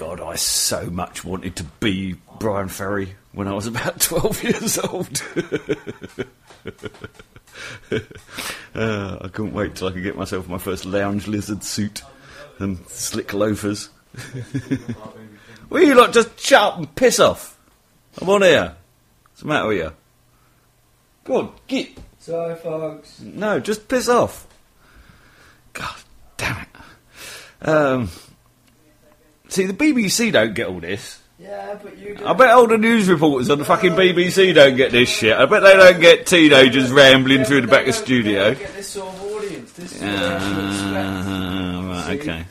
God, I so much wanted to be Brian Ferry when I was about 12 years old. I couldn't wait till I could get myself my first lounge lizard suit and slick loafers. Will you lot just shut up and piss off? I'm on here. What's the matter with you? Go on, get. Sorry, folks. No, just piss off. God damn it. See, the BBC don't get all this. Yeah, but you do. I bet all the news reporters on the fucking BBC don't get this shit. I bet they don't get teenagers rambling through the back of studio. They don't get this sort of audience. This is what they actually expect. Right, okay.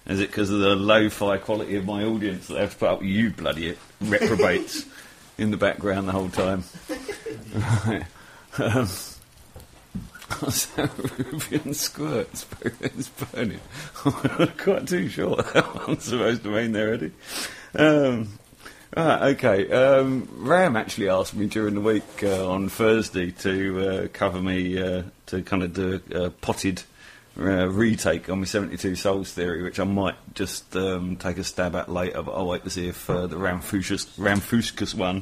Is it because of the lo-fi quality of my audience that they have to put up with you bloody reprobates in the background the whole time? Right. So Rubian squirts is burning. I'm not quite too sure that one's supposed to mean there, Eddie. Right, okay. Ram actually asked me during the week on Thursday to cover me to kind of do a potted retake on my 72 Souls theory, which I might just take a stab at later, but I'll wait to see if the Ramfuscus one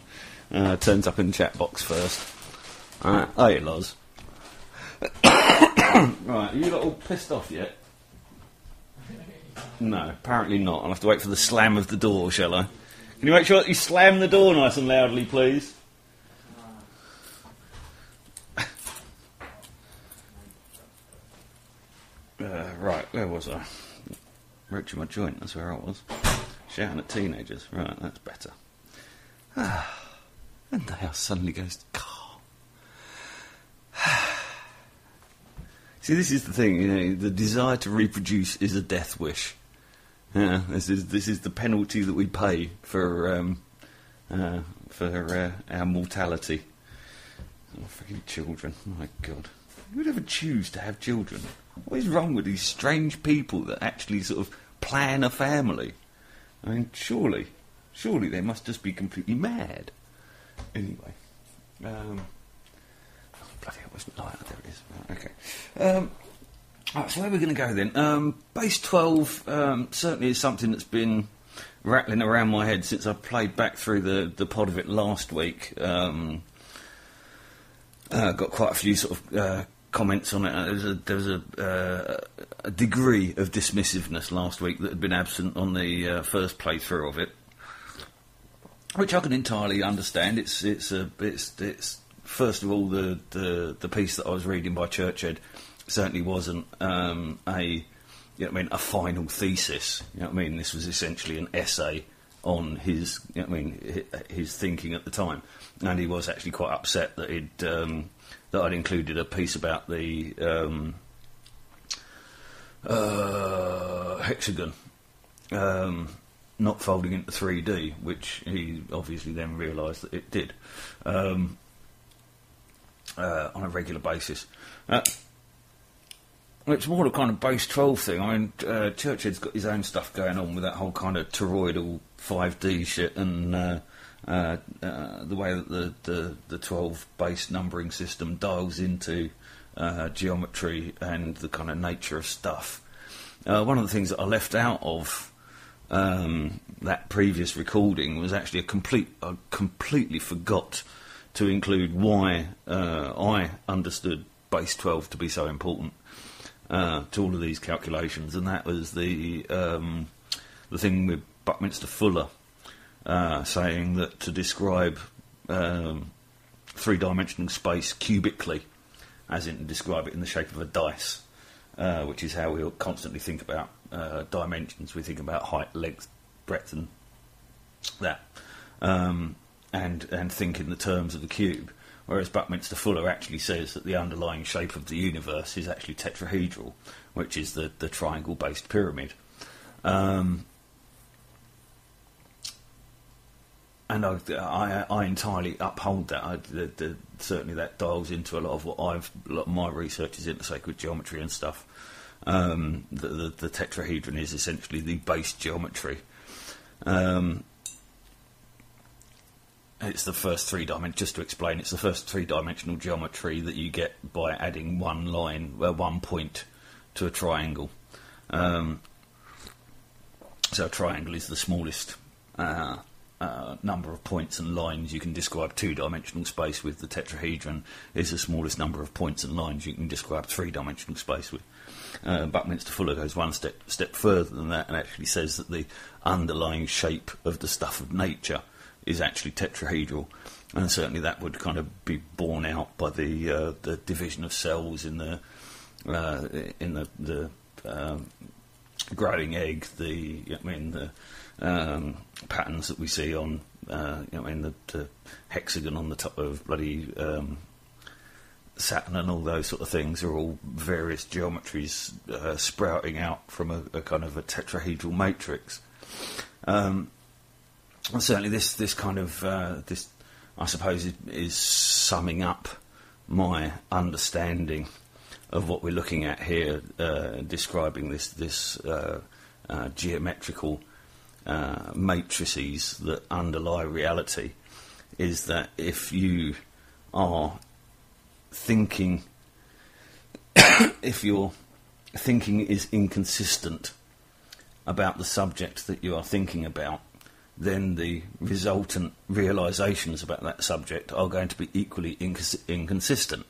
turns up in the chat box first. Alright, hey Loz. Right, are you lot all pissed off yet? No, apparently not. I'll have to wait for the slam of the door, shall I? Can you make sure that you slam the door nice and loudly, please? Right, where was I? Roaching my joint, that's where I was. Shouting at teenagers. Right, that's better. And the house suddenly goes calm. See, this is the thing, you know, the desire to reproduce is a death wish. Yeah, this is the penalty that we pay for our mortality. Oh, freaking children! My God, who would ever choose to have children? What is wrong with these strange people that actually sort of plan a family? I mean, surely they must just be completely mad. Anyway, oh, bloody hell, it wasn't light. There it is. Right, okay. Right, so where are we going to go then? Base 12 certainly is something that's been rattling around my head since I played back through the pod of it last week. Got quite a few sort of comments on it. There was a degree of dismissiveness last week that had been absent on the first playthrough of it, which I can entirely understand. It's first of all the piece that I was reading by Churchhead certainly wasn't a final thesis. You know what I mean? This was essentially an essay on his his thinking at the time, and he was actually quite upset that I'd included a piece about the hexagon not folding into 3D, which he obviously then realised that it did on a regular basis. It's more a kind of base 12 thing. I mean, Churchhead's got his own stuff going on with that whole kind of toroidal 5D shit and the way that the 12 base numbering system dials into geometry and the kind of nature of stuff. One of the things that I left out of that previous recording was actually I completely forgot to include why I understood base 12 to be so important to all of these calculations, and that was the thing with Buckminster Fuller saying that to describe three-dimensional space cubically, as in to describe it in the shape of a dice, which is how we constantly think about dimensions. We think about height, length, breadth, and that, and think in the terms of the cube. Whereas Buckminster Fuller actually says that the underlying shape of the universe is actually tetrahedral, which is the triangle-based pyramid. And I entirely uphold that. Certainly that dials into a lot of my research is into sacred geometry and stuff. The tetrahedron is essentially the base geometry. It's the first just to explain, it's the first three-dimensional geometry that you get by adding one point to a triangle. So a triangle is the smallest number of points and lines you can describe two-dimensional space with. The tetrahedron is the smallest number of points and lines you can describe three-dimensional space with. Buckminster Fuller goes one step further than that and actually says that the underlying shape of the stuff of nature is actually tetrahedral, and certainly that would kind of be borne out by the division of cells in the growing egg, the patterns that we see on the hexagon on the top of bloody Saturn and all those sort of things are all various geometries sprouting out from a kind of a tetrahedral matrix. And certainly this kind of this, I suppose, is summing up my understanding of what we're looking at here, describing this geometrical matrices that underlie reality, is that if you are thinking, if your thinking is inconsistent about the subject that you are thinking about, then the resultant realisations about that subject are going to be equally inconsistent.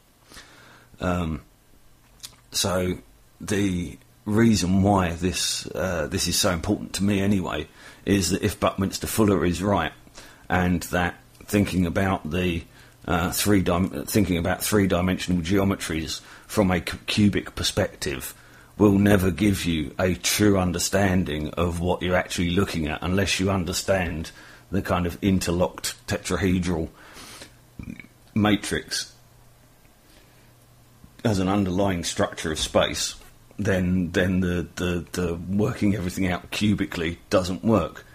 So the reason why this is so important to me anyway is that if Buckminster Fuller is right, and that thinking about the three-dimensional geometries from a cubic perspective will never give you a true understanding of what you're actually looking at unless you understand the kind of interlocked tetrahedral matrix as an underlying structure of space. Then the working everything out cubically doesn't work.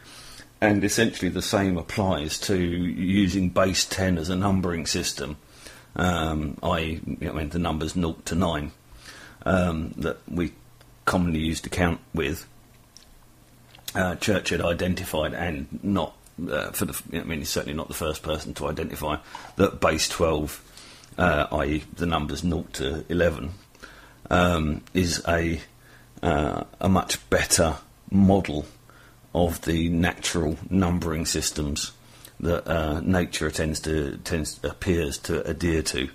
And essentially the same applies to using base 10 as a numbering system, i.e. the numbers 0 to 9 that we commonly used to count with. Church had identified, and not he's certainly not the first person to identify, that base 12, i.e. the numbers 0 to 11, is a much better model of the natural numbering systems that nature appears to adhere to.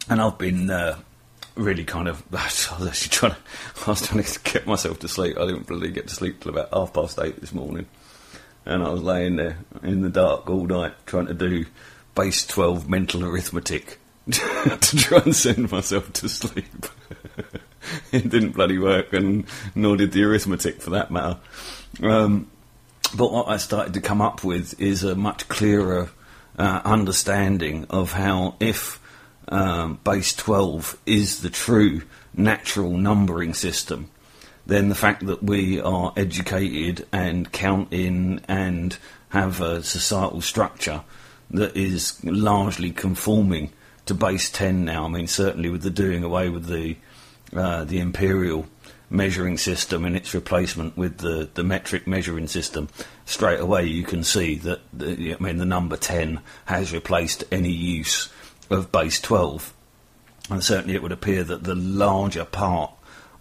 And I've been really kind of, I was trying to get myself to sleep. I didn't really get to sleep till about 8:30 this morning, and I was laying there in the dark all night trying to do base 12 mental arithmetic to try and send myself to sleep. It didn't bloody work, and nor did the arithmetic for that matter. But what I started to come up with is a much clearer understanding of how, if base 12 is the true natural numbering system, then the fact that we are educated and count in and have a societal structure that is largely conforming to base 10 now. I mean, certainly with the doing away with the imperial measuring system and its replacement with the metric measuring system, straight away you can see that the number 10 has replaced any use of base 12. And certainly it would appear that the larger part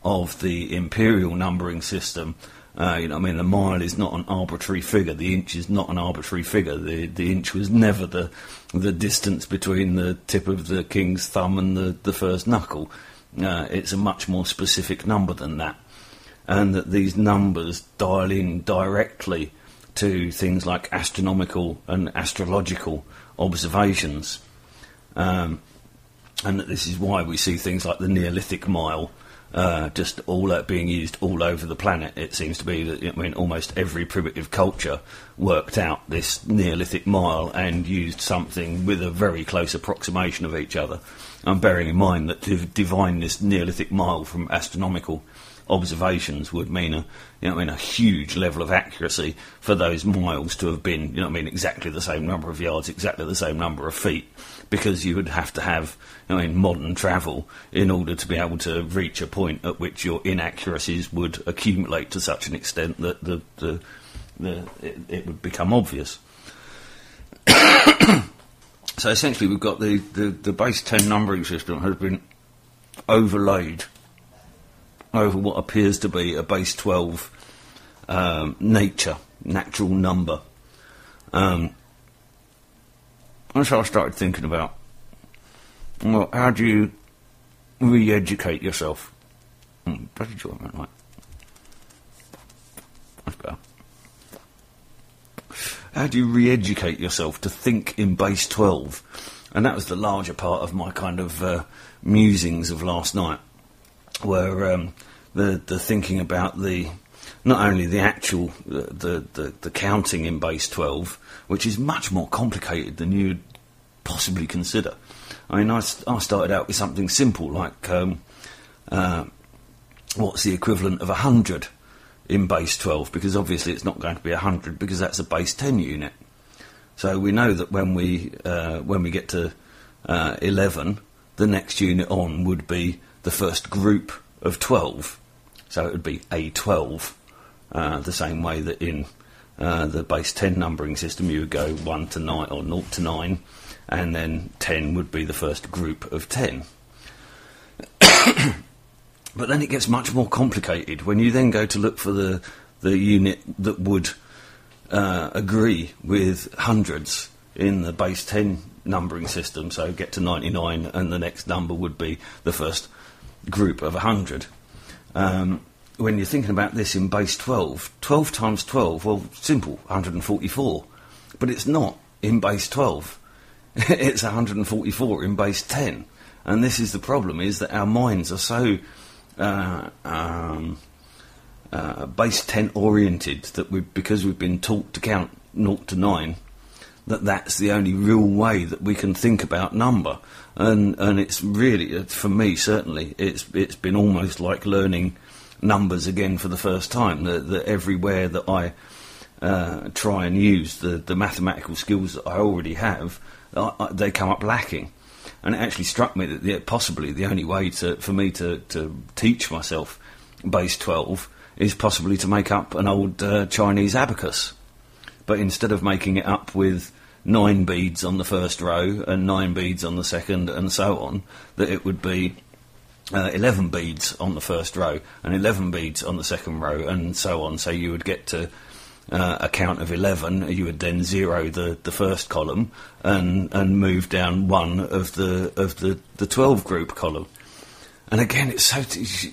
of the imperial numbering system, the mile is not an arbitrary figure, the inch is not an arbitrary figure, the inch was never the distance between the tip of the king's thumb and the first knuckle. It's a much more specific number than that, and that these numbers dial in directly to things like astronomical and astrological observations, and that this is why we see things like the Neolithic mile just all being used all over the planet. It seems to be that almost every primitive culture worked out this Neolithic mile and used something with a very close approximation of each other. And bearing in mind that to divine this Neolithic mile from astronomical observations would mean a huge level of accuracy for those miles to have been exactly the same number of yards, exactly the same number of feet, because you would have to have modern travel in order to be able to reach a point at which your inaccuracies would accumulate to such an extent that it would become obvious. So essentially we've got the base 10 numbering system has been overlaid over what appears to be a base 12 natural number. And so I started thinking about, well, how do you re-educate yourself? Bloody joint, right? That's better. How do you re-educate yourself to think in base 12? And that was the larger part of my kind of musings of last night, where the thinking about not only the actual the counting in base 12, which is much more complicated than you'd possibly consider. I mean, I started out with something simple like what's the equivalent of 100 in base 12, because obviously it's not going to be 100 because that's a base 10 unit. So we know that when we get to 11, the next unit on would be the first group of 12. So it would be A12, the same way that in the base 10 numbering system you would go 1 to 9 or 0 to 9, and then 10 would be the first group of 10. But then it gets much more complicated when you then go to look for the unit that would agree with hundreds in the base 10 numbering system, so get to 99 and the next number would be the first group of 100. When you're thinking about this in base 12, 12 times 12, well, simple, 144. But it's not in base 12. It's 144 in base 10. And this is the problem, is that our minds are so base 10 oriented that because we've been taught to count 0 to 9, that's the only real way that we can think about number. And it's really, for me certainly, it's been almost like learning numbers again for the first time. That everywhere that I try and use the mathematical skills that I already have, they come up lacking. And it actually struck me that possibly the only way for me to teach myself base 12 is possibly to make up an old Chinese abacus. But instead of making it up with 9 beads on the first row and 9 beads on the second and so on, that it would be 11 beads on the first row and 11 beads on the second row and so on. So you would get to a count of 11, you would then zero the first column and move down one of the 12 group column. And again, it's so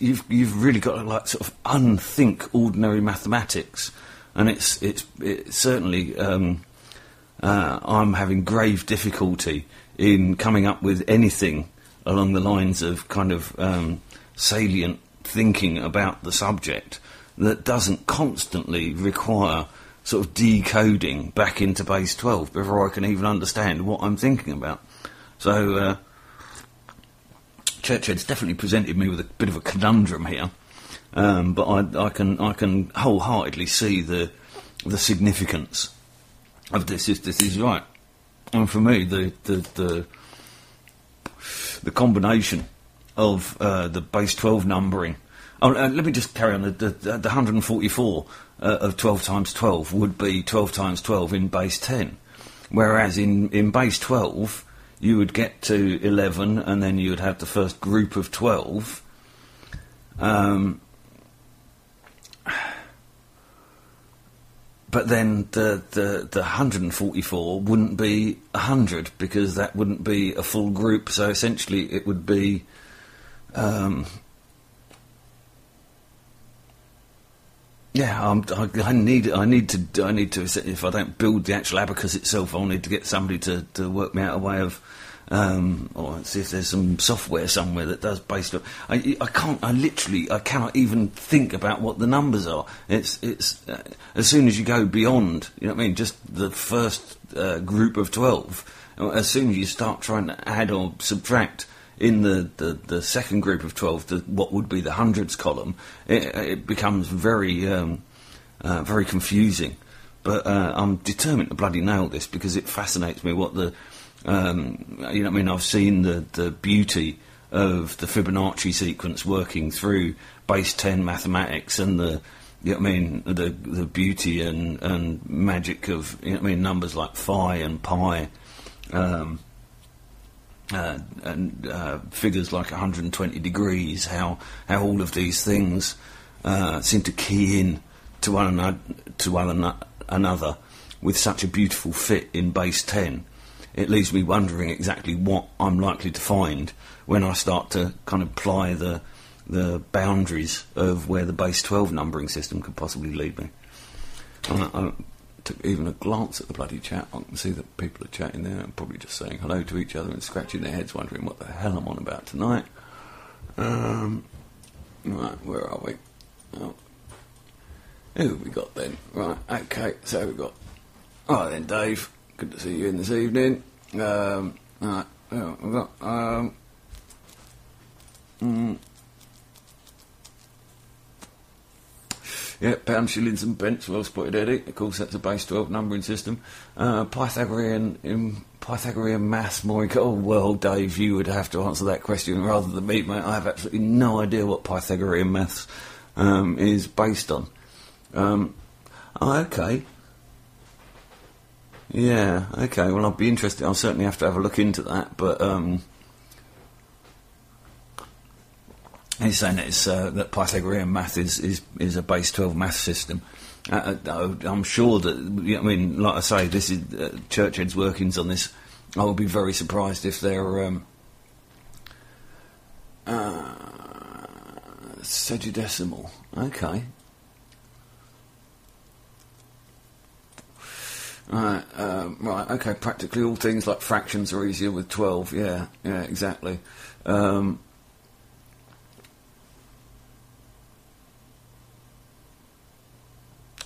you've really got to like sort of unthink ordinary mathematics, and it's certainly I'm having grave difficulty in coming up with anything along the lines of kind of salient thinking about the subject that doesn't constantly require sort of decoding back into base 12 before I can even understand what I'm thinking about. So Churchhead's definitely presented me with a bit of a conundrum here, but I can wholeheartedly see the significance of this. This is right, and for me the combination of the base 12 numbering. Oh, let me just carry on. The 144 of 12 times 12 would be 12 times 12 in base 10. Whereas in base 12, you would get to 11 and then you would have the first group of 12. But then the 144 wouldn't be 100 because that wouldn't be a full group. So essentially it would be... I need to. If I don't build the actual abacus itself, I'll need to get somebody to work me out a way of, or see if there's some software somewhere that does base 12. I cannot even think about what the numbers are. It's as soon as you go beyond, you know what I mean, just the first group of 12. As soon as you start trying to add or subtract in the second group of 12, what would be the hundreds column, it becomes very very confusing. But I'm determined to bloody nail this because it fascinates me what the you know what I mean. I've seen the beauty of the Fibonacci sequence working through base 10 mathematics and the you know what I mean, the beauty and magic of, you know what I mean, numbers like phi and pi. figures like 120 degrees, how all of these things seem to key in to one another with such a beautiful fit in base 10. It leaves me wondering exactly what I'm likely to find when I start to kind of ply the boundaries of where the base 12 numbering system could possibly lead me. I took even a glance at the bloody chat. I can see that people are chatting there and probably just saying hello to each other and scratching their heads wondering what the hell I'm on about tonight. Right, where are we? Oh. Who have we got then? Right, okay, so we've got... Alright then, Dave. Good to see you in this evening. Right, we've got... Yeah, pounds, shillings and pence, well spotted, Eddie. Of course, that's a base 12 numbering system. Pythagorean maths, more... Oh, well, Dave, you would have to answer that question rather than me, mate. I have absolutely no idea what Pythagorean maths is based on. Okay. Yeah, okay, well, I'll be interested. I'll certainly have to have a look into that, but... He's saying that, that Pythagorean math is a base 12 math system. I'm sure that, I mean, like I say, this is Churchhead's workings on this. I would be very surprised if they're sexagesimal. Okay. Right, okay, practically all things like fractions are easier with 12, yeah, exactly.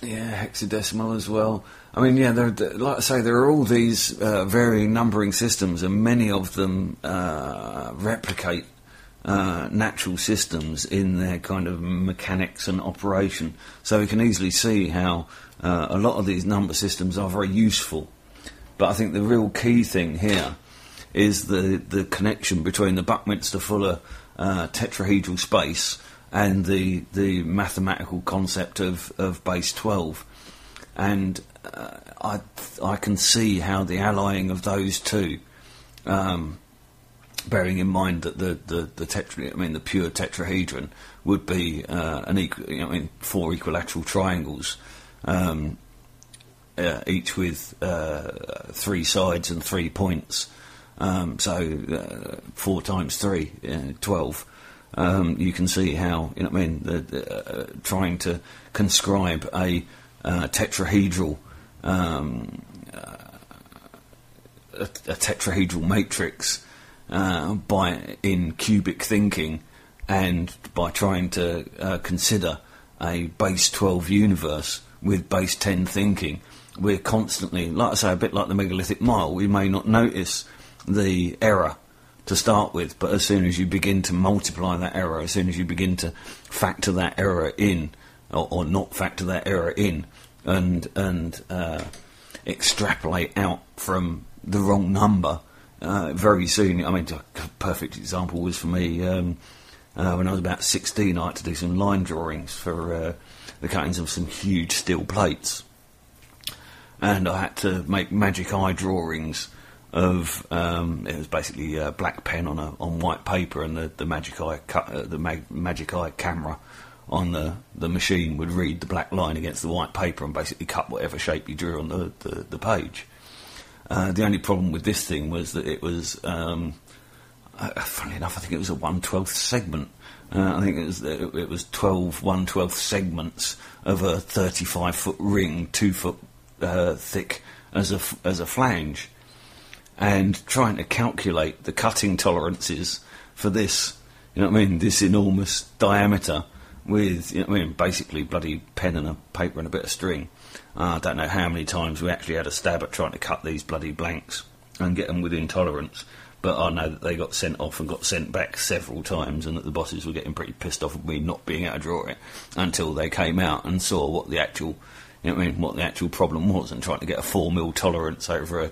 Yeah, hexadecimal as well. I mean, yeah, like I say, there are all these varying numbering systems, and many of them replicate natural systems in their kind of mechanics and operation. So we can easily see how a lot of these number systems are very useful. But I think the real key thing here is the connection between the Buckminster-Fuller tetrahedral space and the mathematical concept of base 12. And I can see how the allying of those two, bearing in mind that the pure tetrahedron would be four equilateral triangles, each with 3 sides and 3 points. So 4 times 3, 12. You can see how, trying to conscribe a tetrahedral a tetrahedral matrix in cubic thinking, and by trying to consider a base 12 universe with base 10 thinking, we're constantly, like I say, a bit like the megalithic mile. We may not notice the error to start with, but as soon as you begin to multiply that error, as soon as you begin to factor that error in, or not factor that error in, and extrapolate out from the wrong number, very soon. I mean, a perfect example was for me when I was about 16. I had to do some line drawings for the cuttings of some huge steel plates, and I had to make magic eye drawings of it was basically black pen on white paper, and the magic eye magic eye camera on the machine would read the black line against the white paper and basically cut whatever shape you drew on the page. The only problem with this thing was that it was, funnily enough, I think it was a 1/12 segment. I think it was 12 1/12 segments of a 35-foot ring, 2 foot thick as a flange. And trying to calculate the cutting tolerances for this, this enormous diameter with, basically bloody pen and a paper and a bit of string. I don't know how many times we actually had a stab at trying to cut these bloody blanks and get them within tolerance, but I know that they got sent off and got sent back several times, and that the bosses were getting pretty pissed off with me not being able to draw it until they came out and saw what the actual what the actual problem was, and trying to get a 4mm tolerance over a,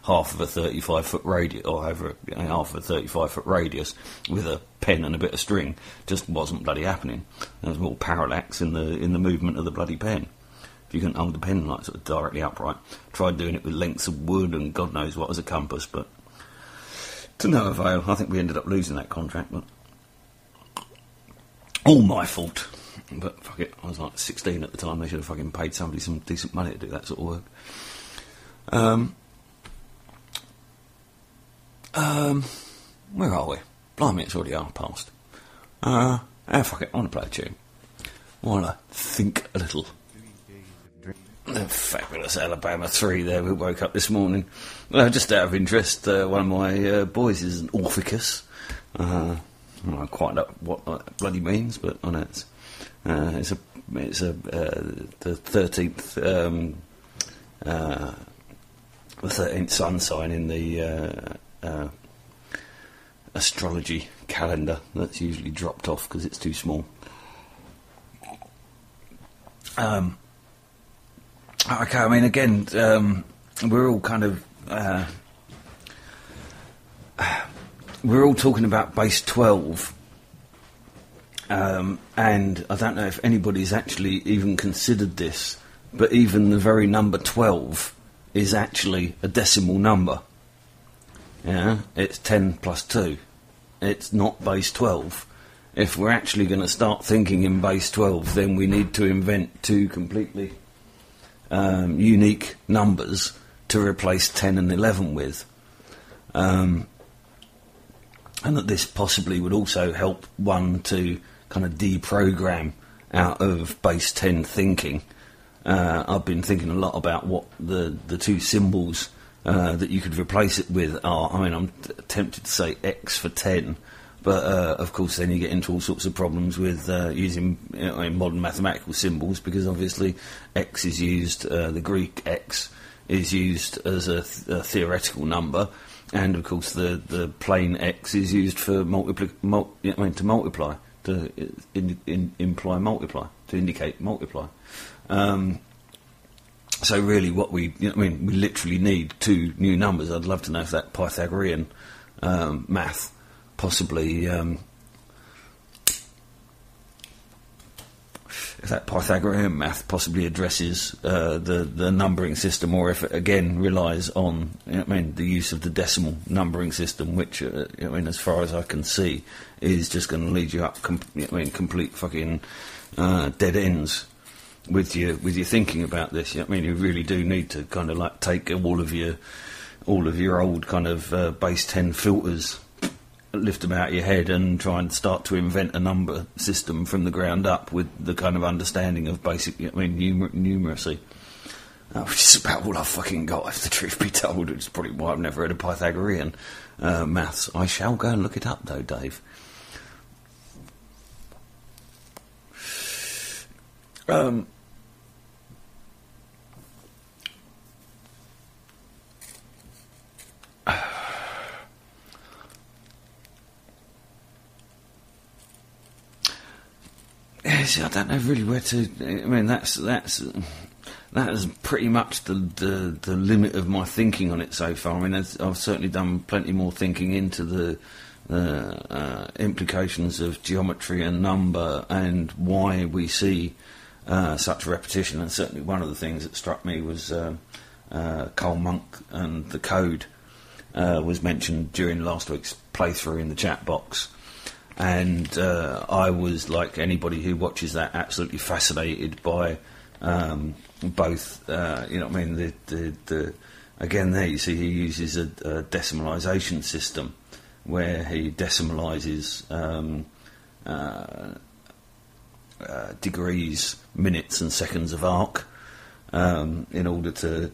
half of a 35-foot radius, or over half of a 35-foot radius with a pen and a bit of string, just wasn't bloody happening. There was more parallax in the movement of the bloody pen. If you couldn't hold the pen like sort of directly upright, tried doing it with lengths of wood and God knows what as a compass, but To no avail. I think we ended up losing that contract, but all my fault. But fuck it, I was like 16 at the time. They should have fucking paid somebody some decent money to do that sort of work. Where are we? Blimey, it's already half past. Fuck it, I want to play a tune. I want to think a little. The fabulous Alabama 3 there. We woke up this morning. Just out of interest, one of my boys is an Orpheus. I don't quite know what that bloody means, but I know it's the 13th the 13th sun sign in the astrology calendar that's usually dropped off because it's too small. Okay, I mean, again, we're all kind of we're all talking about base 12, and I don't know if anybody's actually even considered this, but even the very number 12 is actually a decimal number. Yeah, it's 10 plus 2. It's not base 12. If we're actually going to start thinking in base 12, then we need to invent two completely unique numbers to replace 10 and 11 with. And that this possibly would also help one to kind of deprogram out of base 10 thinking. I've been thinking a lot about what the two symbols that you could replace it with are. I mean, I'm tempted to say X for 10, but of course then you get into all sorts of problems with using modern mathematical symbols, because obviously X is used, the Greek X is used as a theoretical number, and of course the plain X is used for to multiply, to imply multiply, to indicate multiply. So really what we literally need two new numbers. I'd love to know if that Pythagorean math possibly addresses the numbering system, or if it again relies on the use of the decimal numbering system, which as far as I can see is just going to lead you up complete fucking dead ends with your thinking about this. You really do need to kind of like take all of your old kind of base 10 filters, lift them out of your head, and try and start to invent a number system from the ground up with the kind of understanding of basic numeracy. Which is about all I've fucking got, if the truth be told. It's probably why I've never heard of Pythagorean maths. I shall go and look it up though, Dave. See, I don't know really where to. That is pretty much the limit of my thinking on it so far. I've certainly done plenty more thinking into the implications of geometry and number and why we see such repetition. And certainly one of the things that struck me was Karl Monk and the code was mentioned during last week's playthrough in the chat box. And I was, like anybody who watches that, absolutely fascinated by both. Again, there you see he uses a decimalisation system where he decimalises degrees, minutes, and seconds of arc in order to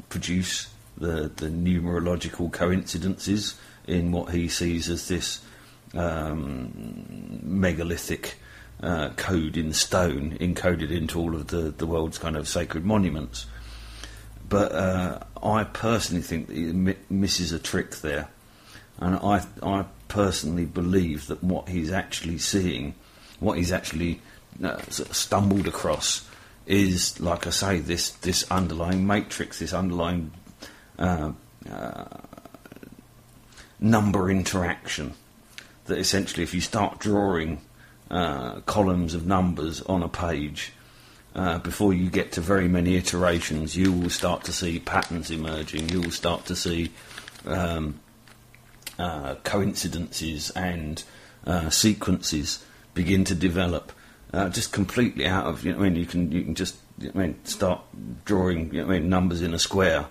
produce the numerological coincidences in what he sees as this megalithic code in stone encoded into all of the world's kind of sacred monuments. But I personally think that he misses a trick there, and I personally believe that what he's actually seeing, what he's actually sort of stumbled across, is, like I say, this underlying matrix, this underlying number interaction, that essentially if you start drawing columns of numbers on a page, before you get to very many iterations, you will start to see patterns emerging. You will start to see coincidences and sequences begin to develop, just completely out of, you know what I mean, you can just, you know what I mean, start drawing, you know what I mean, numbers in a square,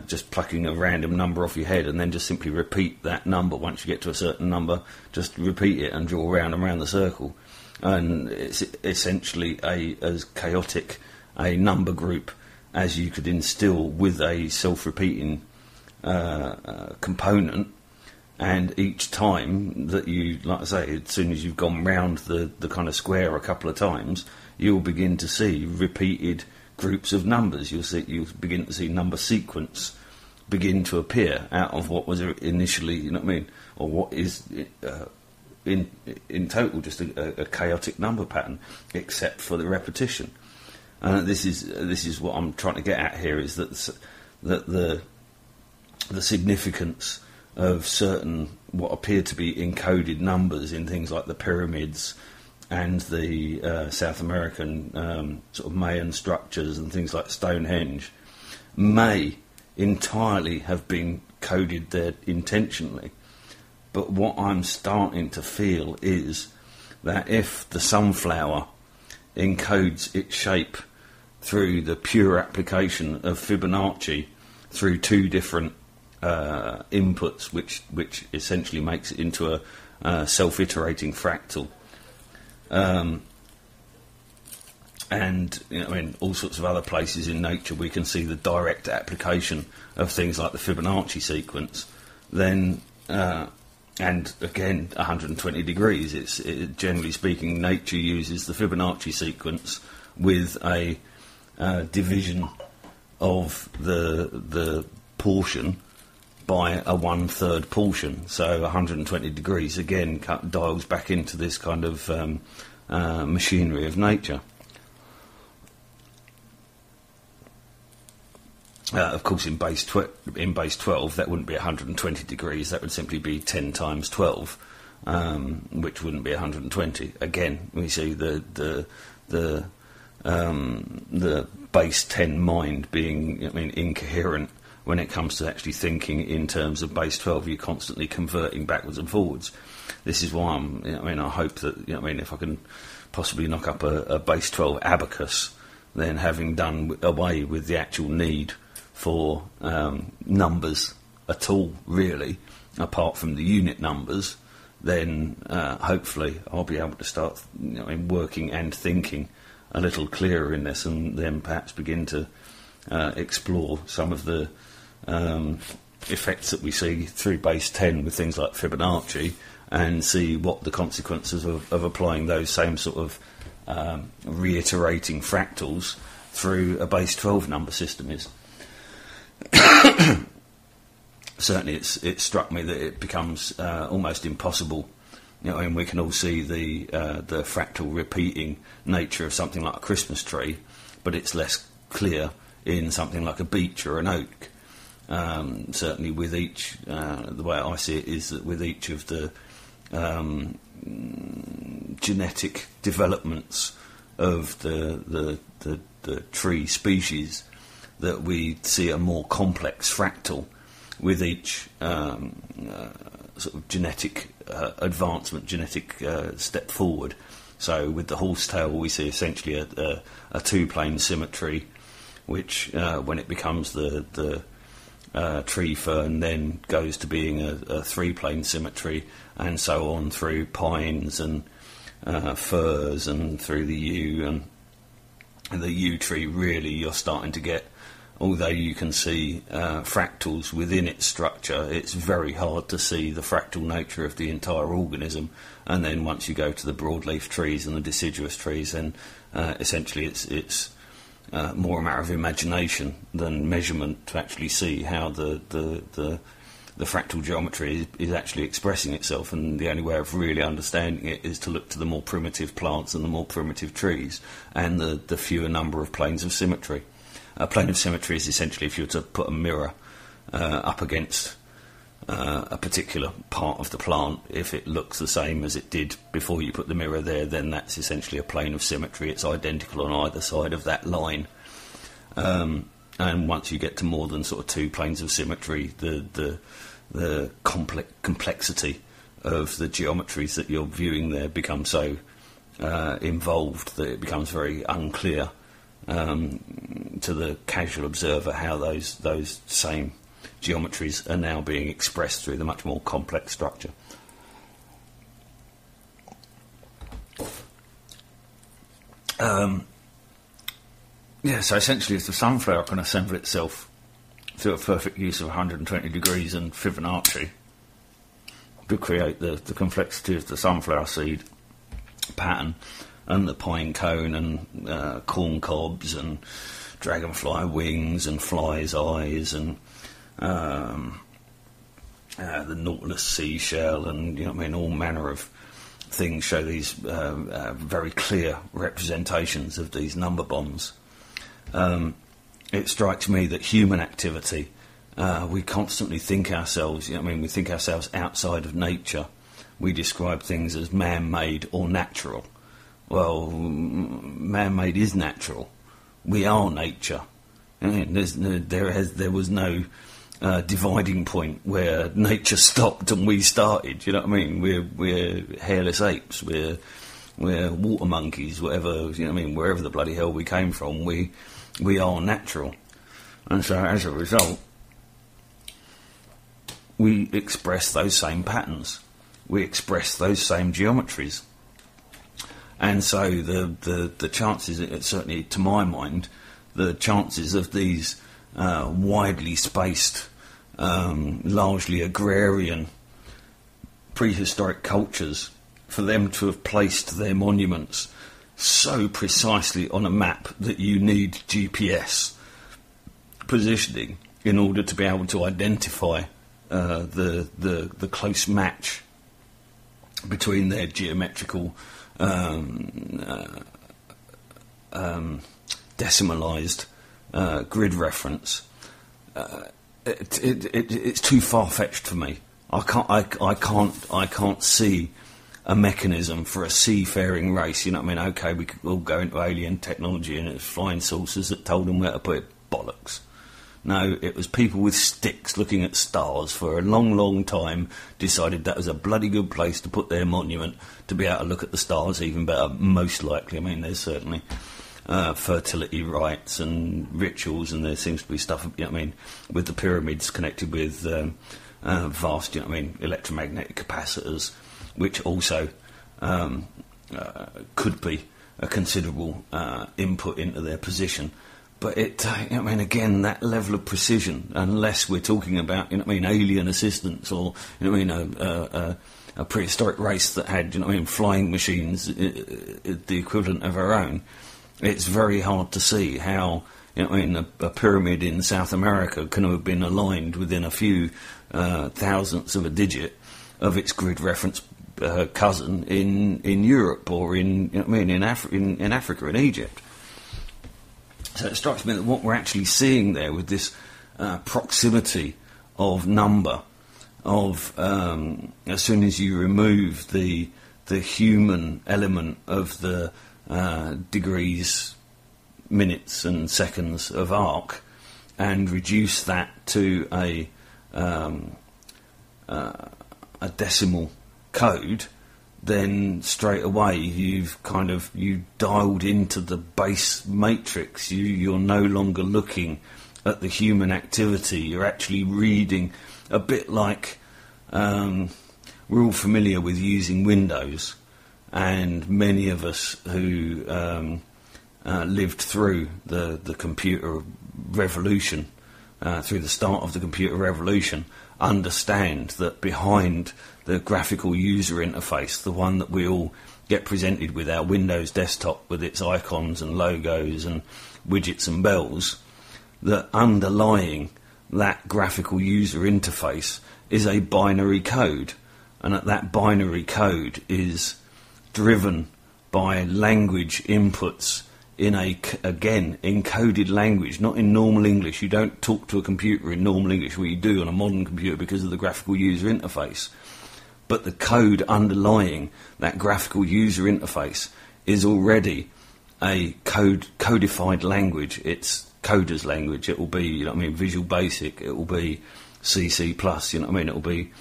just plucking a random number off your head, and then just simply repeat that number. Once you get to a certain number, just repeat it and draw round and round the circle, and it's essentially as chaotic a number group as you could instill with a self-repeating component. And each time that you, like I say, as soon as you've gone round the kind of square a couple of times, you'll begin to see repeated groups of numbers. You'll begin to see number sequence begin to appear out of what was initially, you know what I mean, or what is in total just a chaotic number pattern, except for the repetition. And this is what I'm trying to get at here, is that the significance of certain what appear to be encoded numbers in things like the pyramids and the South American sort of Mayan structures and things like Stonehenge may entirely have been coded there intentionally. But what I'm starting to feel is that if the sunflower encodes its shape through the pure application of Fibonacci through two different inputs, which essentially makes it into a self-iterating fractal, and you know, I mean, all sorts of other places in nature we can see the direct application of things like the Fibonacci sequence. Then, and again, 120 degrees. It's generally speaking, nature uses the Fibonacci sequence with a division of the portion by a 1/3 portion, so 120 degrees again dials back into this kind of machinery of nature. Of course, in base 12, that wouldn't be 120 degrees. That would simply be 10 times 12, which wouldn't be 120. Again, we see the base 10 mind being, I mean, incoherent when it comes to actually thinking in terms of base 12. You're constantly converting backwards and forwards. This is why I hope that, if I can possibly knock up a base 12 abacus, then having done away with the actual need for numbers at all, really, apart from the unit numbers, then hopefully I'll be able to start working and thinking a little clearer in this, and then perhaps begin to explore some of the effects that we see through base 10 with things like Fibonacci, and see what the consequences of applying those same sort of reiterating fractals through a base 12 number system is. Certainly it struck me that it becomes almost impossible. And we can all see the fractal repeating nature of something like a Christmas tree, but it's less clear in something like a beech or an oak. Certainly with each, the way I see it is that with each of the genetic developments of the tree species, that we see a more complex fractal with each sort of genetic advancement, genetic step forward. So with the horsetail, we see essentially a two-plane symmetry, which when it becomes the tree fern, then goes to being a three-plane symmetry, and so on through pines and firs and through the yew, and the yew tree. Really, you're starting to get, although you can see fractals within its structure, it's very hard to see the fractal nature of the entire organism. And then once you go to the broadleaf trees and the deciduous trees, then essentially it's more a matter of imagination than measurement to actually see how the fractal geometry is actually expressing itself. And the only way of really understanding it is to look to the more primitive plants and the more primitive trees, and the fewer number of planes of symmetry. A plane of symmetry is essentially if you were to put a mirror up against a particular part of the plant. If it looks the same as it did before you put the mirror there, then that's essentially a plane of symmetry. It's identical on either side of that line. And once you get to more than sort of two planes of symmetry, the complexity of the geometries that you're viewing there become so involved that it becomes very unclear to the casual observer how those same geometries are now being expressed through the much more complex structure. So essentially, if the sunflower can assemble itself through a perfect use of 120 degrees and Fibonacci to create the complexity of the sunflower seed pattern and the pine cone and corn cobs and dragonfly wings and fly's eyes and the nautilus seashell and all manner of things show these very clear representations of these number bonds. It strikes me that human activity, we constantly think ourselves, we think ourselves outside of nature. We describe things as man-made or natural. Well, man-made is natural. We are nature. There was no dividing point where nature stopped and we started. You know what I mean? We're hairless apes. We're water monkeys. Whatever. Wherever the bloody hell we came from, we are natural. And so, as a result, we express those same patterns. We express those same geometries. And so the chances, certainly to my mind, the chances of these widely spaced, largely agrarian, prehistoric cultures, for them to have placed their monuments so precisely on a map that you need GPS positioning in order to be able to identify the close match between their geometrical decimalised grid reference. It's too far-fetched for me. I can't see a mechanism for a seafaring race. Okay, we could all go into alien technology and it's flying saucers that told them where to put it. Bollocks. No, it was people with sticks looking at stars for a long, long time decided that was a bloody good place to put their monument to be able to look at the stars even better, most likely. There's certainly fertility rites and rituals, and there seems to be stuff, with the pyramids connected with vast, electromagnetic capacitors, which also could be a considerable input into their position. But again, that level of precision, unless we're talking about, alien assistance or, a prehistoric race that had, flying machines, the equivalent of our own, it's very hard to see how, a pyramid in South America can have been aligned within a few thousandths of a digit of its grid reference cousin in Europe or in Africa, in Egypt. So it strikes me that what we're actually seeing there with this proximity of number, of as soon as you remove the human element of the degrees, minutes and seconds of arc, and reduce that to a decimal code, then straight away you dialed into the base matrix. You're no longer looking at the human activity. You're actually reading a bit like we're all familiar with using Windows, and many of us who lived through the computer revolution, through the start of the computer revolution, understand that behind the graphical user interface, the one that we all get presented with, our Windows desktop with its icons and logos and widgets and bells, that underlying that graphical user interface is a binary code, and that binary code is driven by language inputs in again, encoded language, not in normal English. You don't talk to a computer in normal English, what you do on a modern computer because of the graphical user interface. But the code underlying that graphical user interface is already a codified language. It's coder's language. It will be, you know what I mean, Visual Basic. It will be C++. You know what I mean. It will be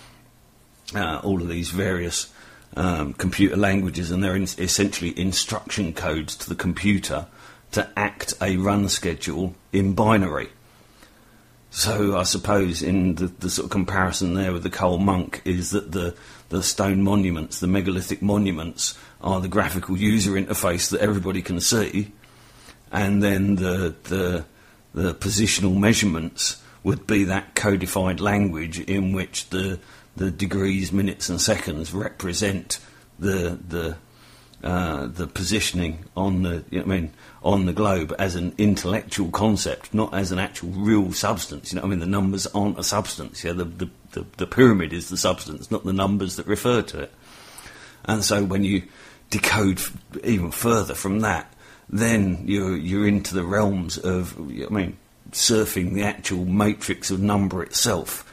all of these various computer languages, and they're essentially instruction codes to the computer to act a run schedule in binary. So I suppose in the sort of comparison there with the coal monk is that the stone monuments, the megalithic monuments, are the graphical user interface that everybody can see, and then the positional measurements would be that codified language in which the degrees, minutes, and seconds represent the positioning on the, you know what I mean, on the globe as an intellectual concept, not as an actual real substance. You know what I mean? The numbers aren't a substance. Yeah, the pyramid is the substance, not the numbers that refer to it. And so when you decode even further from that, then you're into the realms of, you know what I mean, surfing the actual matrix of number itself.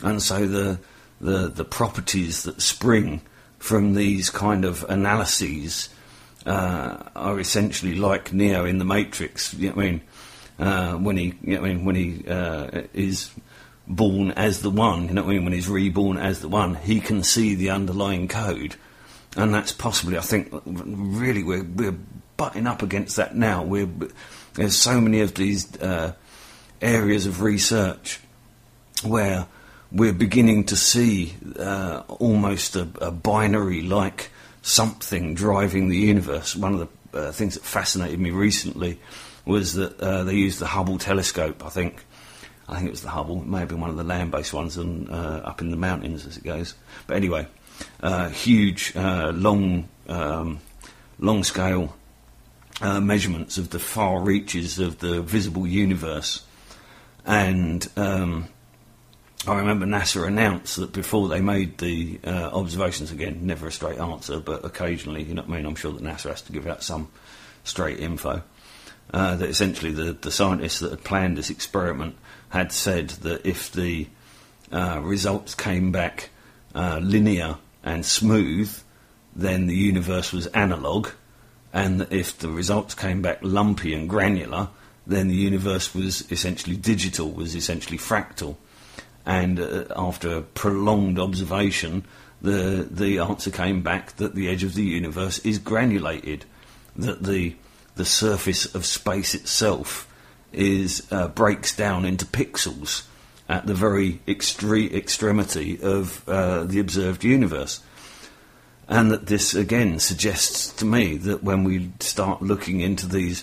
And so the properties that spring from these kind of analyses are essentially like Neo in the Matrix. You know what I mean? When he, you know what I mean, when he is born as the one, you know what I mean, when he's reborn as the one, he can see the underlying code, and that's possibly, I think, really we're butting up against that now. There's so many of these areas of research where we're beginning to see almost a binary-like something driving the universe. One of the things that fascinated me recently was that they used the Hubble telescope. I think it was the Hubble. It may have been one of the land-based ones up in the mountains as it goes. But anyway, huge, long-scale measurements of the far reaches of the visible universe. And I remember NASA announced that before they made the observations, again, never a straight answer, but occasionally, you know what I mean, I'm sure that NASA has to give out some straight info, that essentially the scientists that had planned this experiment had said that if the results came back linear and smooth, then the universe was analogue, and that if the results came back lumpy and granular, then the universe was essentially digital, was essentially fractal. And after prolonged observation, the answer came back that the edge of the universe is granulated, that the surface of space itself breaks down into pixels at the very extremity of the observed universe. And that this, again, suggests to me that when we start looking into these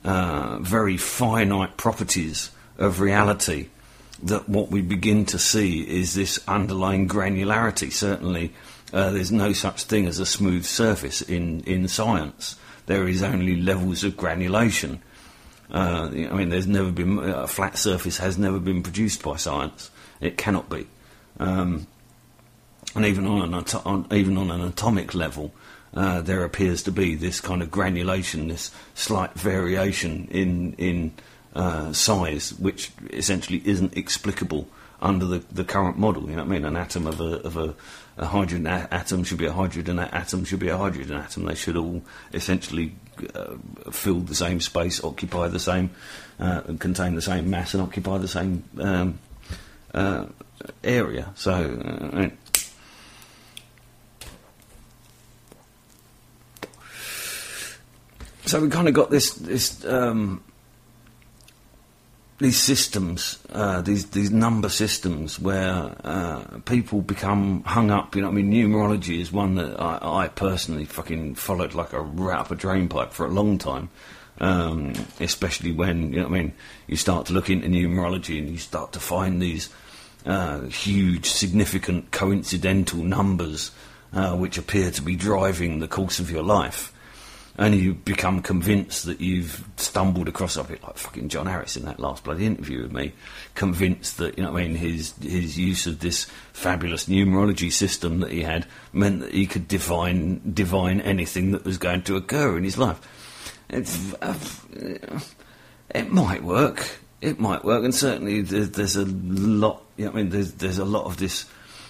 very finite properties of reality, that what we begin to see is this underlying granularity. Certainly, there's no such thing as a smooth surface in science. There is only levels of granulation. I mean, there's never been a flat surface has never been produced by science. It cannot be. And even on an atomic level, there appears to be this kind of granulation, this slight variation in size, which essentially isn't explicable under the current model. You know what I mean? An atom of a hydrogen atom should be a hydrogen atom should be a hydrogen atom. They should all essentially fill the same space, occupy the same, contain the same mass, and occupy the same area. So we kind of got these systems, these number systems, where people become hung up. You know what I mean? Numerology is one that I personally fucking followed like a rat up a drain pipe for a long time. Especially when, you know what I mean, you start to look into numerology and you start to find these huge, significant, coincidental numbers which appear to be driving the course of your life. And you become convinced that you've stumbled across a bit like fucking John Harris in that last bloody interview with me, convinced that, you know what I mean, his use of this fabulous numerology system that he had meant that he could divine anything that was going to occur in his life. It might work, and certainly there's a lot, you know what I mean, there's a lot of this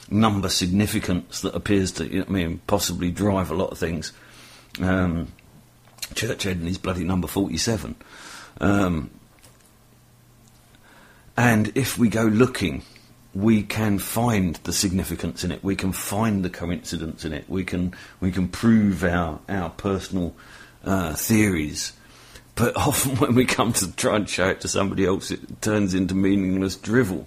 number significance that appears to, you know what I mean, possibly drive a lot of things. Churchhead and his bloody number 47. And if we go looking, we can find the significance in it. We can find the coincidence in it. We can prove our personal theories. But often when we come to try and show it to somebody else, it turns into meaningless drivel.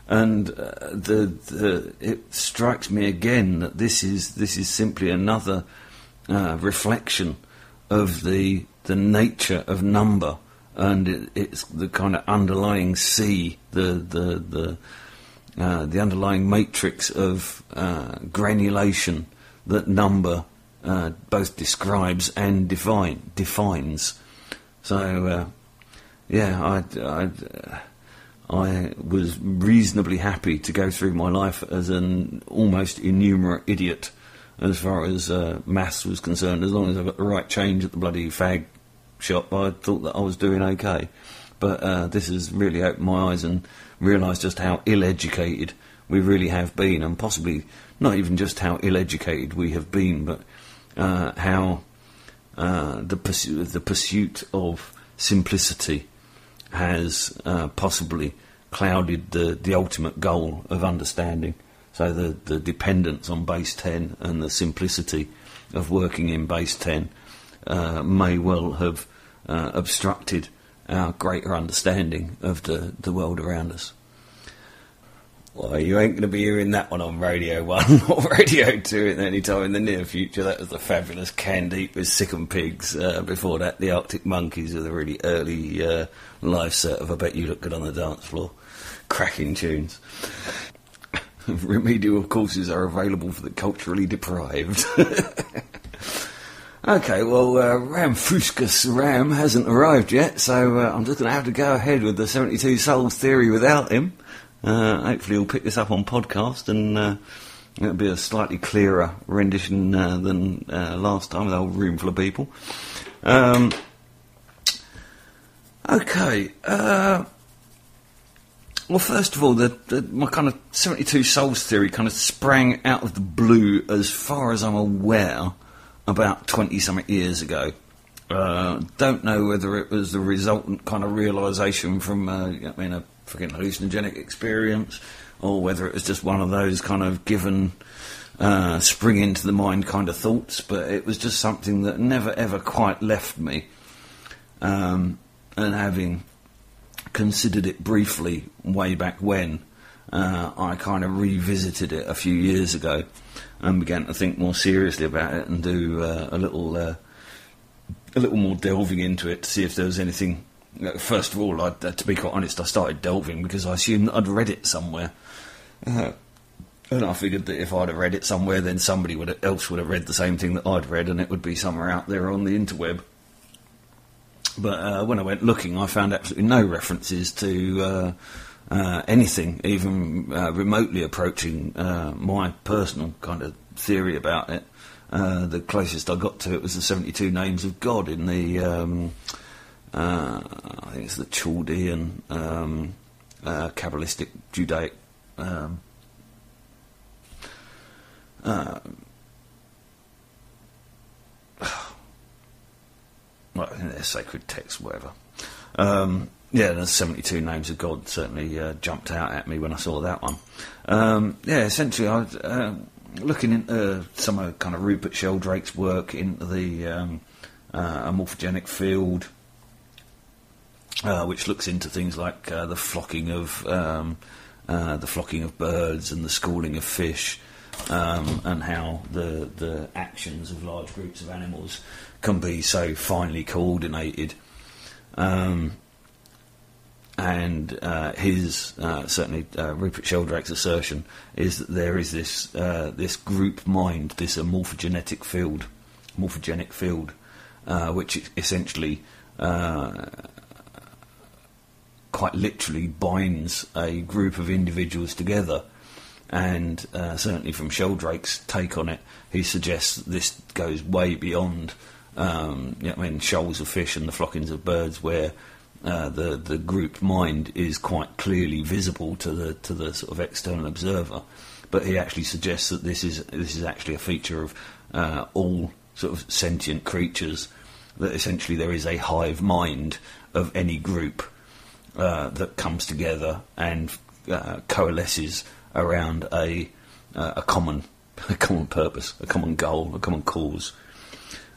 And it strikes me again that this is simply another reflection of the nature of number, and it's the kind of underlying sea, the underlying matrix of granulation that number both describes and defines. So, I was reasonably happy to go through my life as an almost innumerate idiot as far as maths was concerned. As long as I got the right change at the bloody fag shop, I thought that I was doing okay. But this has really opened my eyes and realised just how ill-educated we really have been, and possibly not even just how ill-educated we have been, but how the pursuit of simplicity has possibly clouded the ultimate goal of understanding. So the dependence on base 10 and the simplicity of working in base 10 may well have obstructed our greater understanding of the world around us. Well, you ain't going to be hearing that one on Radio 1 or Radio 2 at any time in the near future. That was the fabulous Candide with Sick 'em Pigs. Before that, the Arctic Monkeys with a really early live set of I Bet You Look Good on the Dance Floor. Cracking tunes. Remedial courses are available for the culturally deprived. Okay, well, Ramfuscus Ram hasn't arrived yet, so I'm just going to have to go ahead with the 72 Souls theory without him. Hopefully he'll pick this up on podcast, and it'll be a slightly clearer rendition than last time with a whole room full of people. Okay. Well, first of all, my kind of 72 Souls theory kind of sprang out of the blue, as far as I'm aware, about 20-something years ago. Don't know whether it was the resultant kind of realisation from a fucking hallucinogenic experience, or whether it was just one of those kind of given spring into the mind kind of thoughts, but it was just something that never ever quite left me. And having considered it briefly way back when, I kind of revisited it a few years ago and began to think more seriously about it and do a little more delving into it to see if there was anything. First of all, to be quite honest, I started delving because I assumed that I'd read it somewhere. And I figured that if I'd have read it somewhere, then somebody else would have read the same thing that I'd read, and it would be somewhere out there on the interweb. But when I went looking, I found absolutely no references to anything, even remotely approaching my personal kind of theory about it. The closest I got to it was the 72 Names of God in the... I think it's the Chaldean, Kabbalistic, Judaic their sacred text, whatever. The 72 Names of God certainly jumped out at me when I saw that one. Essentially, I was looking into some of kind of Rupert Sheldrake's work into the morphogenic field, which looks into things like the flocking of birds and the schooling of fish, and how the actions of large groups of animals can be so finely coordinated. And his certainly Rupert Sheldrake's assertion is that there is this group mind, this morphogenetic field, which essentially quite literally binds a group of individuals together. And certainly from Sheldrake's take on it, he suggests that this goes way beyond shoals of fish and the flockings of birds, where the group mind is quite clearly visible to the sort of external observer. But he actually suggests that this is actually a feature of all sort of sentient creatures, that essentially there is a hive mind of any group. that comes together and coalesces around a common purpose, a common goal, a common cause.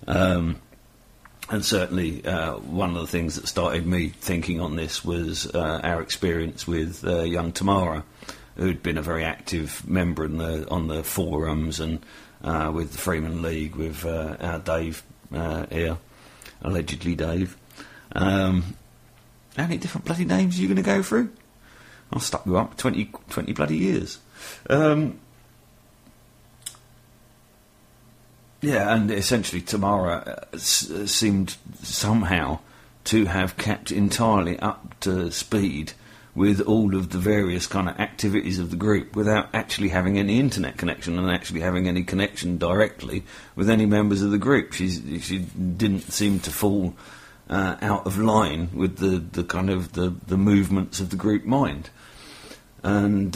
And certainly one of the things that started me thinking on this was our experience with young Tamara, who'd been a very active member on the forums and with the Freeman League, with our Dave here, allegedly Dave. How many different bloody names are you going to go through? I'll stuck you up 20 bloody years. Yeah, and essentially Tamara seemed somehow to have kept entirely up to speed with all of the various kind of activities of the group without actually having any internet connection and actually having any connection directly with any members of the group. She didn't seem to fall out of line with the kind of the movements of the group mind. And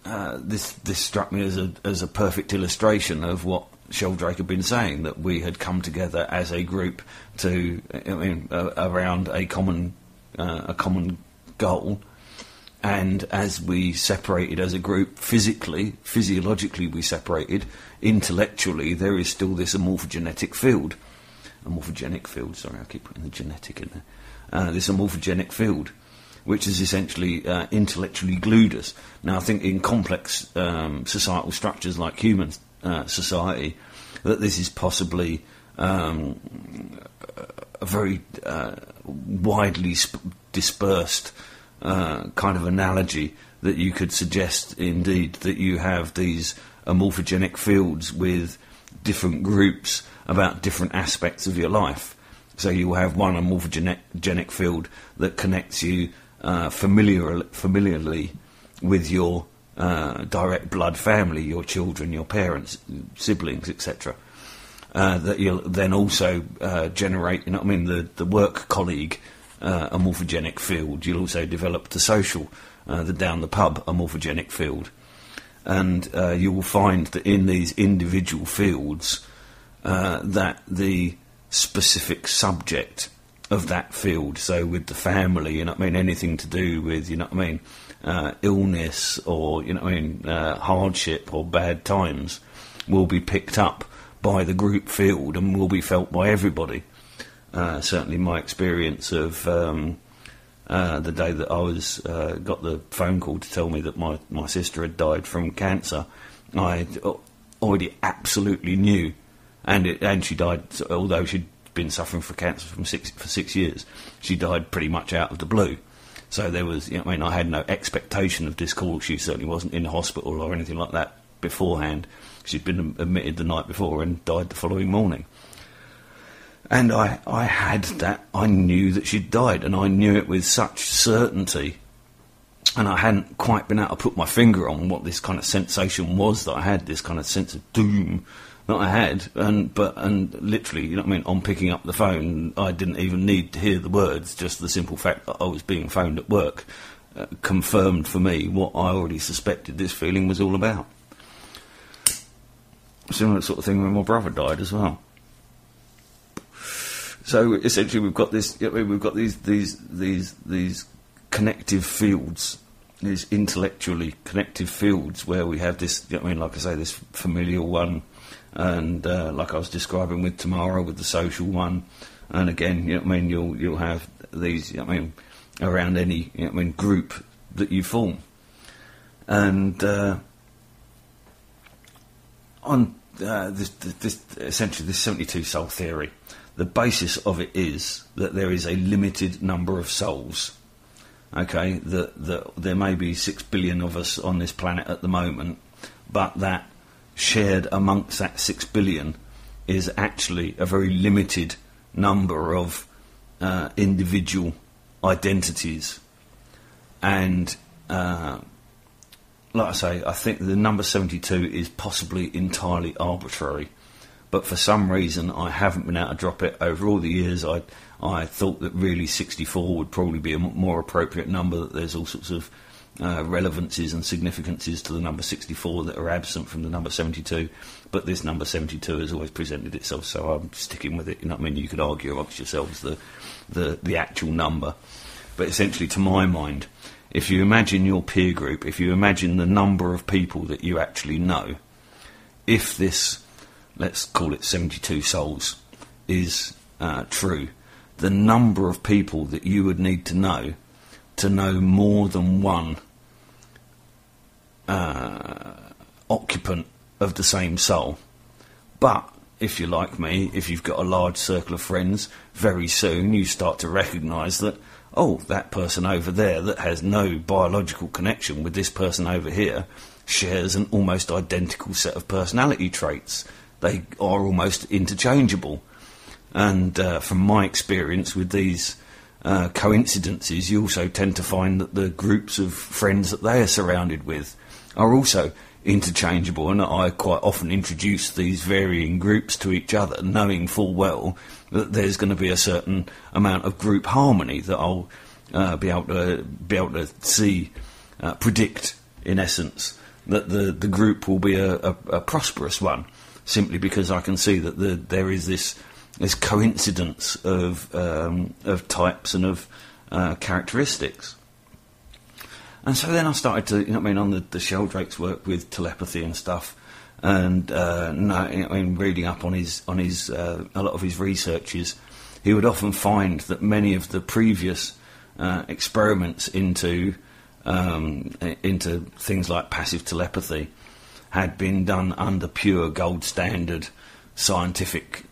this struck me as a perfect illustration of what Sheldrake had been saying, that we had come together as a group around a common goal, and as we separated as a group physiologically we separated. Intellectually, there is still this amorphogenic field. Sorry, I keep putting the genetic in there. This amorphogenic field, which is essentially intellectually glued us. Now, I think in complex societal structures like human society, that this is possibly a very widely dispersed kind of analogy that you could suggest, indeed, that you have these amorphogenic fields with different groups about different aspects of your life. So you will have one amorphogenic field that connects you familiarly with your direct blood family, your children, your parents, siblings, etc. That you'll then also generate, the work colleague amorphogenic field. You'll also develop the social, the down the pub amorphogenic field. And you will find that in these individual fields that the specific subject of that field, so with the family, anything to do with, illness or, hardship or bad times, will be picked up by the group field and will be felt by everybody. Certainly my experience of the day that I was got the phone call to tell me that my sister had died from cancer, I already absolutely knew, and she died, although she'd been suffering from cancer for 6 years, she died pretty much out of the blue. So there was, I had no expectation of this call. She certainly wasn't in hospital or anything like that beforehand. She'd been admitted the night before and died the following morning. And I had that, I knew that she'd died, and I knew it with such certainty, and I hadn't quite been able to put my finger on what this kind of sensation was that I had, this kind of sense of doom that I had, and literally, on picking up the phone, I didn't even need to hear the words, just the simple fact that I was being phoned at work confirmed for me what I already suspected this feeling was all about. Similar sort of thing when my brother died as well. So essentially, we've got this. We've got these connective fields, these intellectually connective fields, where we have this. Like I say, this familial one, and like I was describing with Tamara, with the social one, and again, you'll have these. Around any group that you form, and on this essentially this 72 soul theory. The basis of it is that there is a limited number of souls. Okay, that there may be 6 billion of us on this planet at the moment, but that shared amongst that 6 billion is actually a very limited number of individual identities. And like I say, I think the number 72 is possibly entirely arbitrary. But for some reason, I haven't been able to drop it. Over all the years, I thought that really 64 would probably be a more appropriate number, that there's all sorts of relevances and significances to the number 64 that are absent from the number 72, but this number 72 has always presented itself, so I'm sticking with it. You know what I mean? You could argue amongst yourselves the actual number, but essentially, to my mind, if you imagine your peer group, if you imagine the number of people that you actually know, if this, let's call it 72 souls, is true, the number of people that you would need to know more than one occupant of the same soul. But if you're like me, if you've got a large circle of friends, very soon you start to recognise that, oh, that person over there that has no biological connection with this person over here shares an almost identical set of personality traits. They are almost interchangeable. And from my experience with these coincidences, you also tend to find that the groups of friends that they are surrounded with are also interchangeable, and I quite often introduce these varying groups to each other, knowing full well that there's going to be a certain amount of group harmony that I'll be able to see, predict, in essence, that the group will be a prosperous one, simply because I can see that there is this coincidence of types and of characteristics. And so then I started to, on the Sheldrake's work with telepathy and stuff, and reading up on his a lot of his researches, he would often find that many of the previous experiments into things like passive telepathy had been done under pure gold standard scientific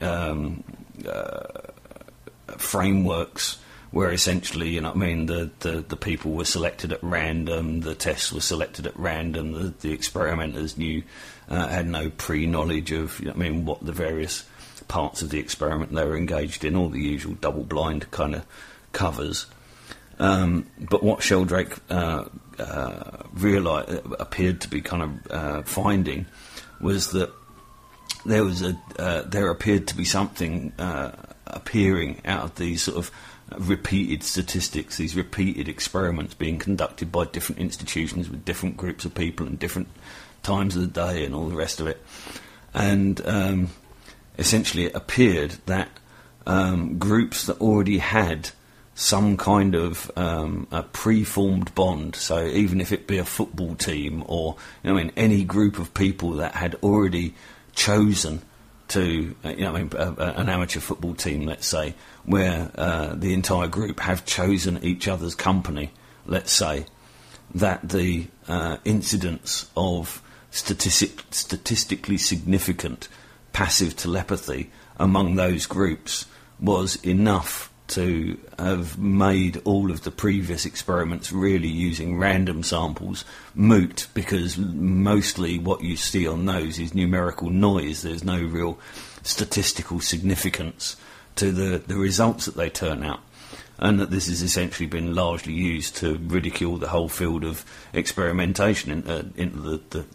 frameworks, where essentially, the people were selected at random, the tests were selected at random, the experimenters had no pre-knowledge of, what the various parts of the experiment they were engaged in, all the usual double-blind kind of covers. But what Sheldrake appeared to be kind of finding was that there appeared to be something appearing out of these sort of repeated statistics, these repeated experiments being conducted by different institutions with different groups of people and different times of the day and all the rest of it. And essentially it appeared that groups that already had some kind of a pre-formed bond, so even if it be a football team or any group of people that had already chosen to, an amateur football team, let's say, where the entire group have chosen each other's company, let's say, that the incidence of statistically significant passive telepathy among those groups was enough to have made all of the previous experiments really using random samples moot, because mostly what you see on those is numerical noise. There's no real statistical significance to the results that they turn out, and that this has essentially been largely used to ridicule the whole field of experimentation into the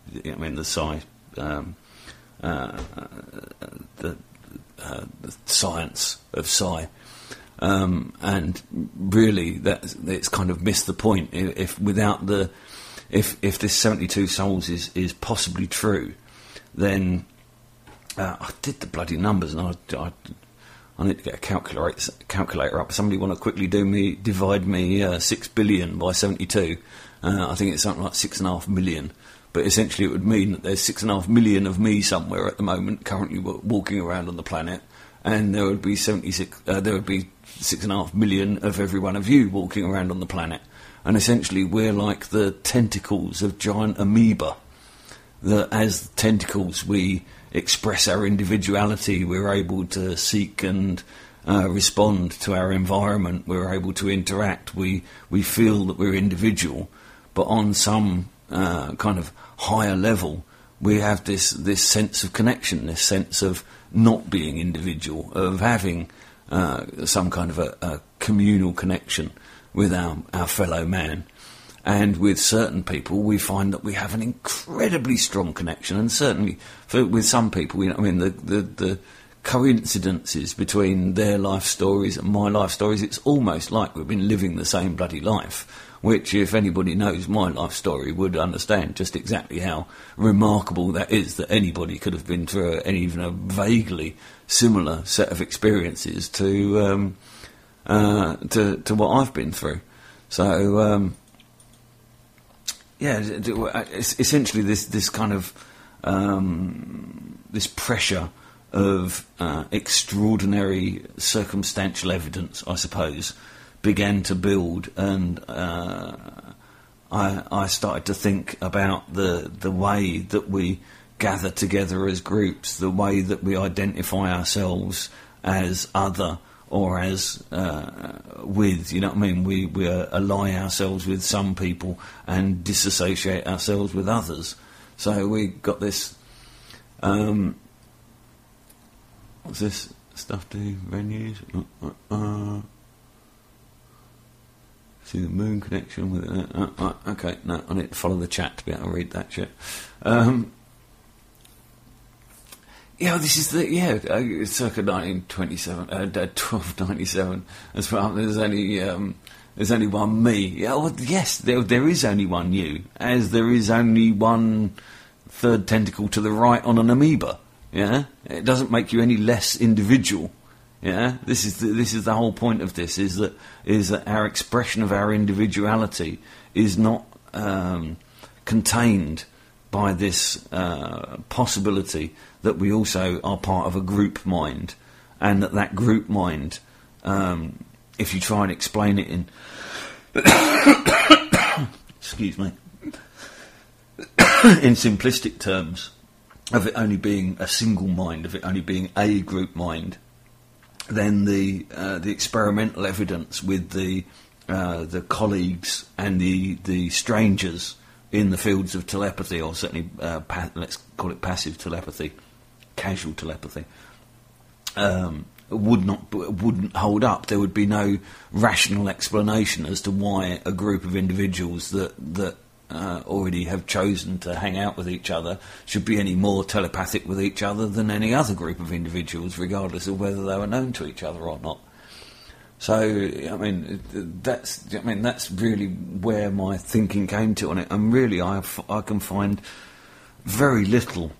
science of psi. And really, it's kind of missed the point. If this 72 souls is possibly true, then I did the bloody numbers, and I need to get a calculator up. Somebody want to quickly divide me 6 billion by 72? I think it's something like 6.5 million. But essentially, it would mean that there's 6.5 million of me somewhere at the moment, currently walking around on the planet, and there would be 6.5 million of every one of you walking around on the planet. And essentially we're like the tentacles of giant amoeba, that as tentacles we express our individuality, we're able to seek and respond to our environment, we're able to interact, we feel that we're individual, but on some kind of higher level we have this sense of connection, this sense of not being individual, of having some kind of a communal connection with our fellow man. And with certain people we find that we have an incredibly strong connection, and certainly with some people, the coincidences between their life stories and my life stories, it's almost like we've been living the same bloody life. which, if anybody knows my life story, would understand just exactly how remarkable that is, that anybody could have been through even a vaguely similar set of experiences to what I've been through. So, it's essentially this kind of this pressure of extraordinary circumstantial evidence, I suppose, began to build, and I started to think about the way that we gather together as groups, the way that we identify ourselves as other or as with, you know what I mean? We ally ourselves with some people and disassociate ourselves with others. So we got this. What's this stuff do? Venues. See the moon connection with it. Okay, no, I need to follow the chat to be able to read that shit. This is circa 1927, 1297. As far there's only one me. Yeah, well, yes, there is only one you, as there is only one third tentacle to the right on an amoeba. Yeah, it doesn't make you any less individual. Yeah, this is the whole point of this, is that our expression of our individuality is not contained by this possibility that we also are part of a group mind, and that group mind, if you try and explain it in excuse me, in simplistic terms, of it only being a single mind, of it only being a group mind, then the experimental evidence with the colleagues and the strangers in the fields of telepathy, or certainly let's call it passive telepathy, casual telepathy, wouldn't hold up. There would be no rational explanation as to why a group of individuals that already have chosen to hang out with each other should be any more telepathic with each other than any other group of individuals, regardless of whether they were known to each other or not. So, that's really where my thinking came to on it, and really I can find very little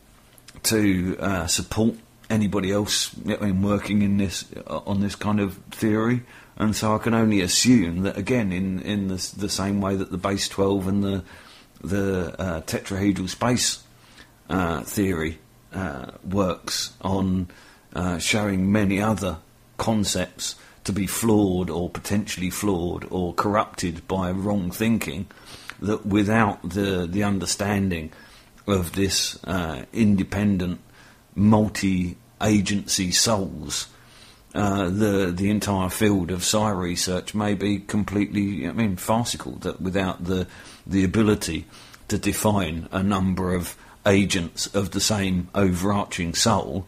to support anybody else working in this on this kind of theory. And so I can only assume that, again, in the same way that the base 12 and the tetrahedral space theory works on showing many other concepts to be flawed or potentially flawed or corrupted by wrong thinking, that without the understanding of this independent multi-agency souls, the entire field of psi research may be completely, farcical. That without the ability to define a number of agents of the same overarching soul,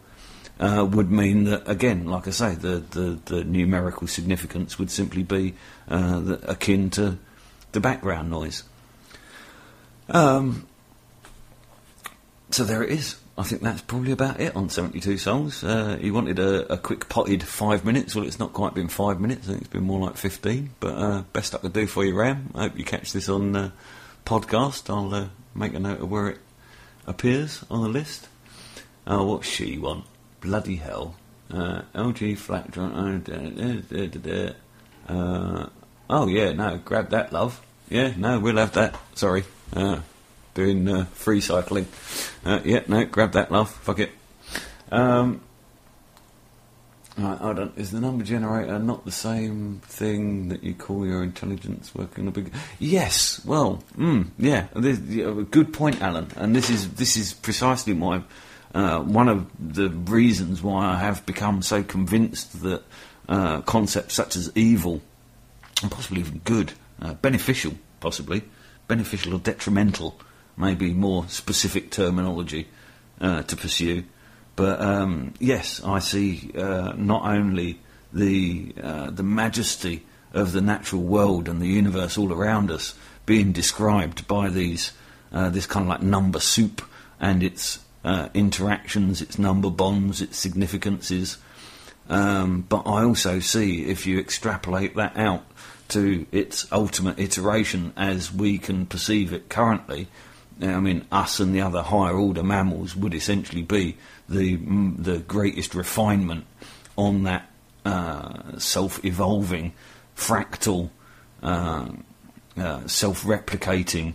would mean that, again, like I say, the numerical significance would simply be akin to the background noise. So there it is. I think that's probably about it on 72 Souls. He wanted a quick potted 5 minutes. Well, it's not quite been 5 minutes. I think it's been more like 15. But best I could do for you, Ram. I hope you catch this on podcast. I'll make a note of where it appears on the list. What's she want? Bloody hell. LG flat joint. Oh, yeah, no, grab that, love. Yeah, no, we'll have that. Sorry. Doing free cycling. Yeah, no, grab that, love. Fuck it. Right, hold on. Is the number generator not the same thing that you call your intelligence working a big... Yes, well, yeah. Good point, Alan. And this is precisely my... one of the reasons why I have become so convinced that concepts such as evil, and possibly even good, beneficial, possibly, beneficial or detrimental, maybe more specific terminology to pursue. But yes, I see not only the majesty of the natural world and the universe all around us being described by this kind of like number soup and its interactions, its number bonds, its significances, But I also see, if you extrapolate that out to its ultimate iteration as we can perceive it currently, I mean, us and the other higher order mammals would essentially be the greatest refinement on that self-evolving, fractal, self-replicating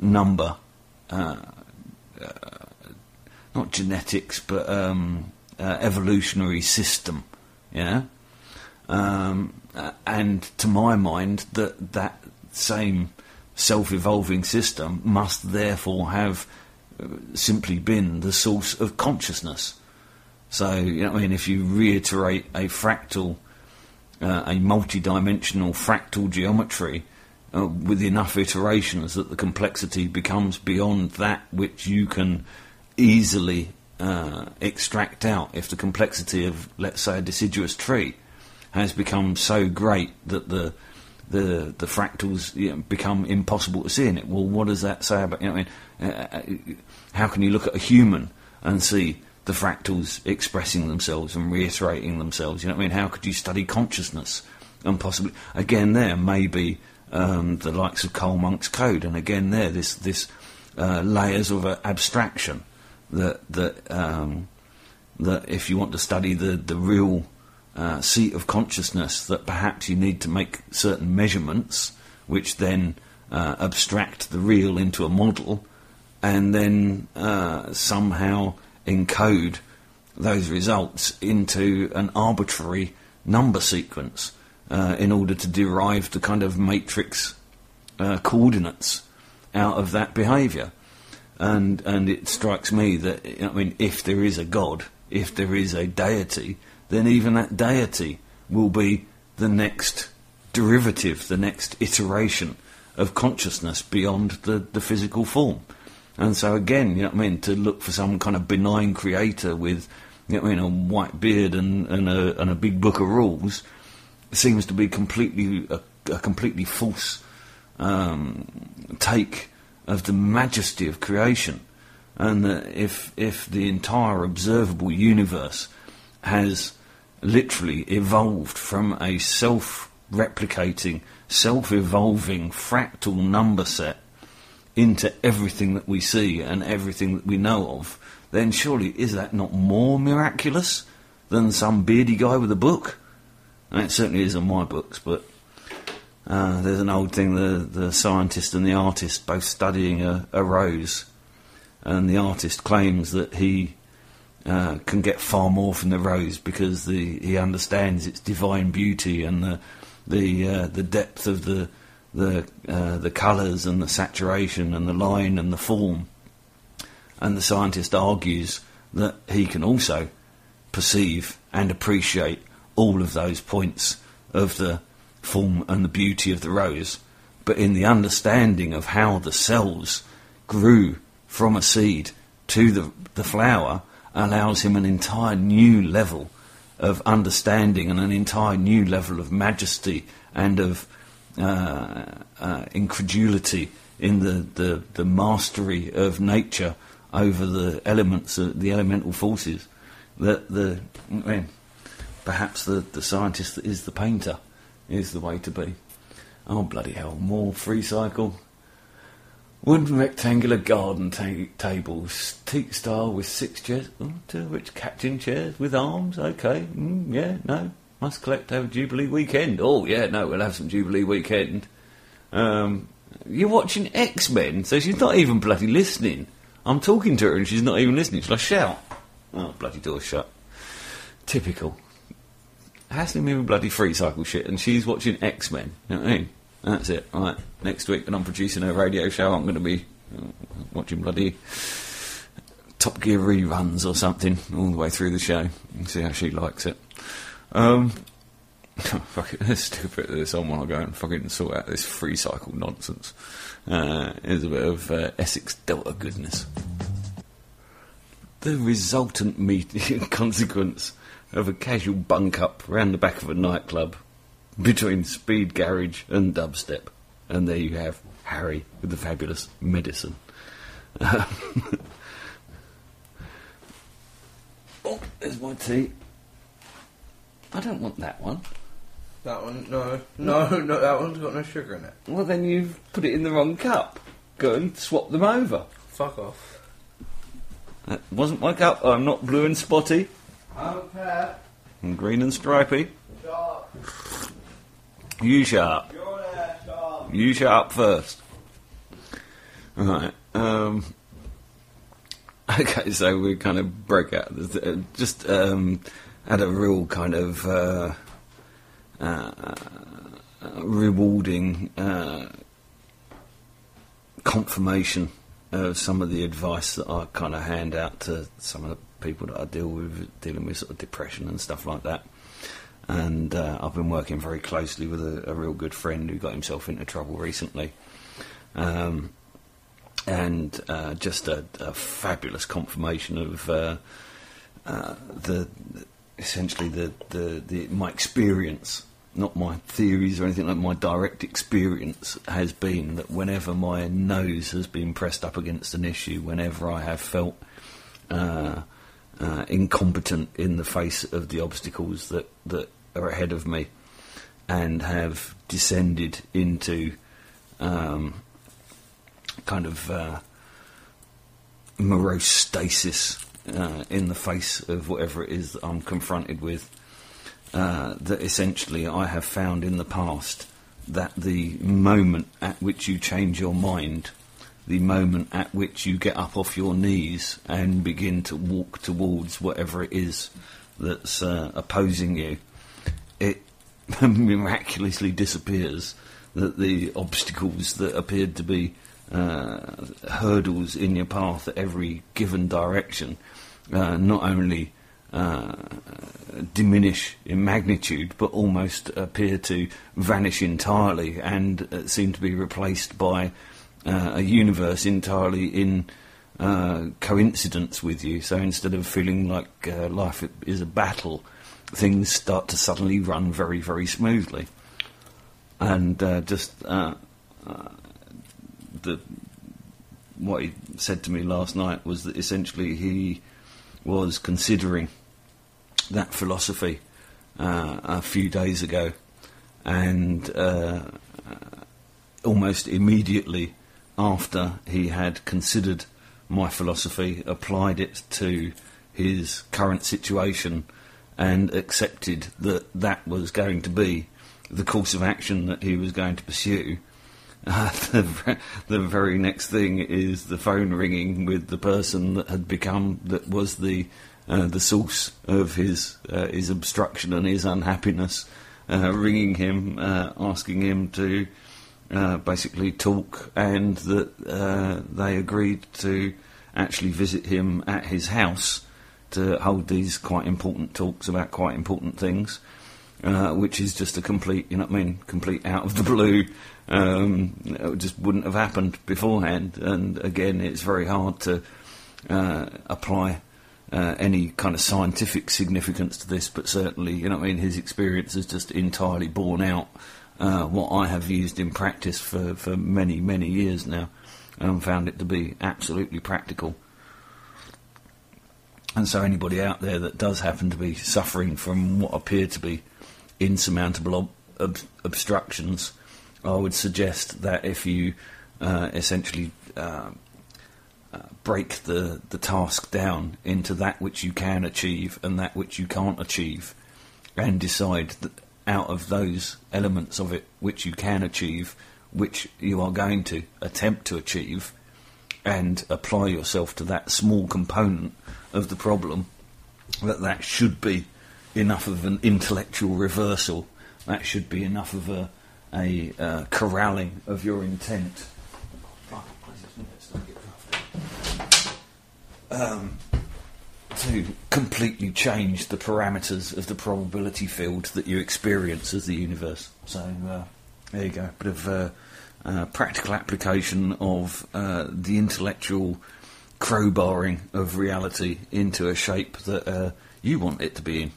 number, not genetics, but evolutionary system, yeah. And to my mind, that same self-evolving system must therefore have simply been the source of consciousness. So, you know what I mean, if you reiterate a fractal, a multi-dimensional fractal geometry with enough iterations that the complexity becomes beyond that which you can easily extract out. If the complexity of, let's say, a deciduous tree has become so great that the fractals, you know, become impossible to see in it, well, what does that say about, you know what I mean? How can you look at a human and see the fractals expressing themselves and reiterating themselves? You know what I mean? How could you study consciousness and possibly, again, there maybe the likes of Karl Monk's code, and again there this layers of abstraction that if you want to study the real seat of consciousness, that perhaps you need to make certain measurements which then abstract the real into a model and then somehow encode those results into an arbitrary number sequence in order to derive the kind of matrix coordinates out of that behaviour. And it strikes me that, you know, I mean, if there is a God, if there is a deity, then even that deity will be the next derivative, the next iteration of consciousness beyond the physical form. And so again, you know what I mean, to look for some kind of benign creator with, you know what I mean, a white beard and a big book of rules seems to be completely a completely false take of the majesty of creation. And that if the entire observable universe has literally evolved from a self-replicating, self-evolving fractal number set into everything that we see and everything that we know of, then surely is that not more miraculous than some beardy guy with a book? And it certainly is on my books, but there's an old thing, the scientist and the artist both studying a rose, and the artist claims that he can get far more from the rose because he understands its divine beauty and the depth of the colours and the saturation and the line and the form. And the scientist argues that he can also perceive and appreciate all of those points of the form and the beauty of the rose, but in the understanding of how the cells grew from a seed to the flower allows him an entire new level of understanding and an entire new level of majesty and of incredulity in the mastery of nature over the elements, the elemental forces, that perhaps the scientist that is the painter is the way to be. Oh, bloody hell, more free cycle. Wooden rectangular garden tables, teak style with 6 chairs, two of which captain chairs with arms, okay, yeah, no, must collect over Jubilee weekend. Oh, yeah, no, we'll have some Jubilee weekend. You're watching X-Men, so she's not even bloody listening. I'm talking to her and she's not even listening. Shall I shout? Oh, bloody door's shut. Typical. Hassling me with bloody free cycle shit, and she's watching X-Men. You know what I mean? That's it. Right. Next week, when I'm producing a radio show, I'm going to be watching bloody Top Gear reruns or something all the way through the show and see how she likes it. Fuck it, let's stick a bit of this on while I go and fucking sort out this free cycle nonsense. Here's a bit of Essex Delta goodness. The resultant consequence of a casual bunk up round the back of a nightclub between speed garage and dubstep. And there you have Harry with the fabulous medicine. Oh, there's my tea. I don't want that one. That one, no, that one's got no sugar in it. Well, then you've put it in the wrong cup. Go and swap them over. Fuck off. That wasn't my cup. I'm not blue and spotty. I don't care. I'm green and stripy. Sharp. You sharp. You're there, Sharp. You sharp first. Right. Okay, so we kind of broke out. Just had a real kind of rewarding confirmation of some of the advice that I kind of hand out to some of the people that I dealing with sort of depression and stuff like that. And I've been working very closely with a real good friend who got himself into trouble recently. And just a fabulous confirmation of essentially my experience, not my theories or anything like my direct experience has been that whenever my nose has been pressed up against an issue, whenever I have felt incompetent in the face of the obstacles that are ahead of me, and have descended into kind of morose stasis in the face of whatever it is that I'm confronted with, that essentially I have found in the past that the moment at which you change your mind, the moment at which you get up off your knees and begin to walk towards whatever it is that's opposing you, it miraculously disappears, that the obstacles that appeared to be hurdles in your path at every given direction not only diminish in magnitude but almost appear to vanish entirely and seem to be replaced by a universe entirely in coincidence with you. So instead of feeling like life is a battle, things start to suddenly run very, very smoothly. And what he said to me last night was that essentially he was considering that philosophy a few days ago, and almost immediately after he had considered my philosophy, applied it to his current situation and accepted that that was going to be the course of action that he was going to pursue. The very next thing is the phone ringing with the person that was the source of his obstruction and his unhappiness, ringing him, asking him to basically talk, and that they agreed to actually visit him at his house to hold these quite important talks about quite important things, which is just a complete, complete out of the blue. It just wouldn't have happened beforehand, and again, it's very hard to apply any kind of scientific significance to this, but certainly, his experience has just entirely borne out what I have used in practice for many, many years now, and found it to be absolutely practical. And so anybody out there that does happen to be suffering from what appear to be insurmountable obstructions, I would suggest that if you essentially break the task down into that which you can achieve and that which you can't achieve, and decide that out of those elements of it which you can achieve, which you are going to attempt to achieve, and apply yourself to that small component of the problem, that should be enough of an intellectual reversal, that should be enough of a corralling of your intent to completely change the parameters of the probability field that you experience as the universe. So there you go, a bit of practical application of the intellectual crowbarring of reality into a shape that you want it to be in.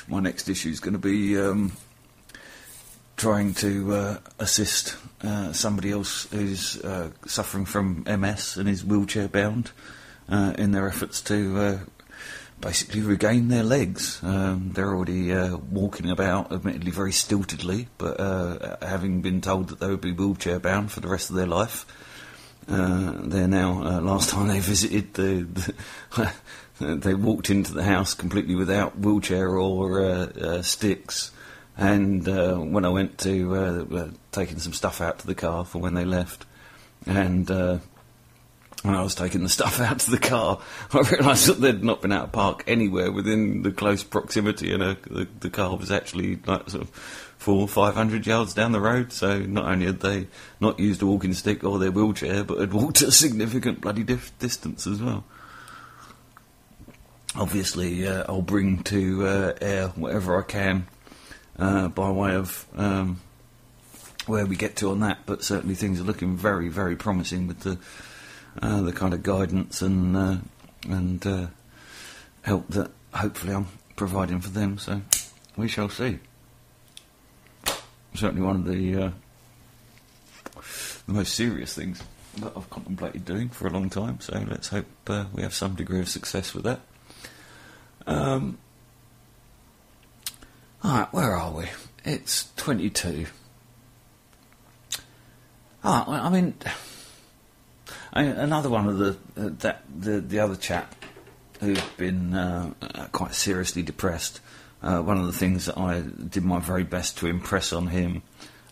My next issue is going to be trying to assist somebody else who's suffering from MS and is wheelchair bound in their efforts to basically regain their legs. They're already walking about, admittedly very stiltedly, but having been told that they would be wheelchair bound for the rest of their life. They're now, last time they visited, they walked into the house completely without wheelchair or sticks. And when I went to taking some stuff out to the car for when they left, and when I was taking the stuff out to the car, I realised that they'd not been able to park anywhere within the close proximity, and the car was actually like sort of 400 or 500 yards down the road. So not only had they not used a walking stick or their wheelchair, but had walked a significant bloody distance as well. Obviously, I'll bring to air whatever I can by way of where we get to on that, but certainly things are looking very, very promising with the kind of guidance and help that hopefully I'm providing for them. So we shall see. Certainly one of the most serious things that I've contemplated doing for a long time. So let's hope we have some degree of success with that. Alright, where are we? It's 22. Well, I mean, another one of the other chap who'd been quite seriously depressed. One of the things that I did my very best to impress on him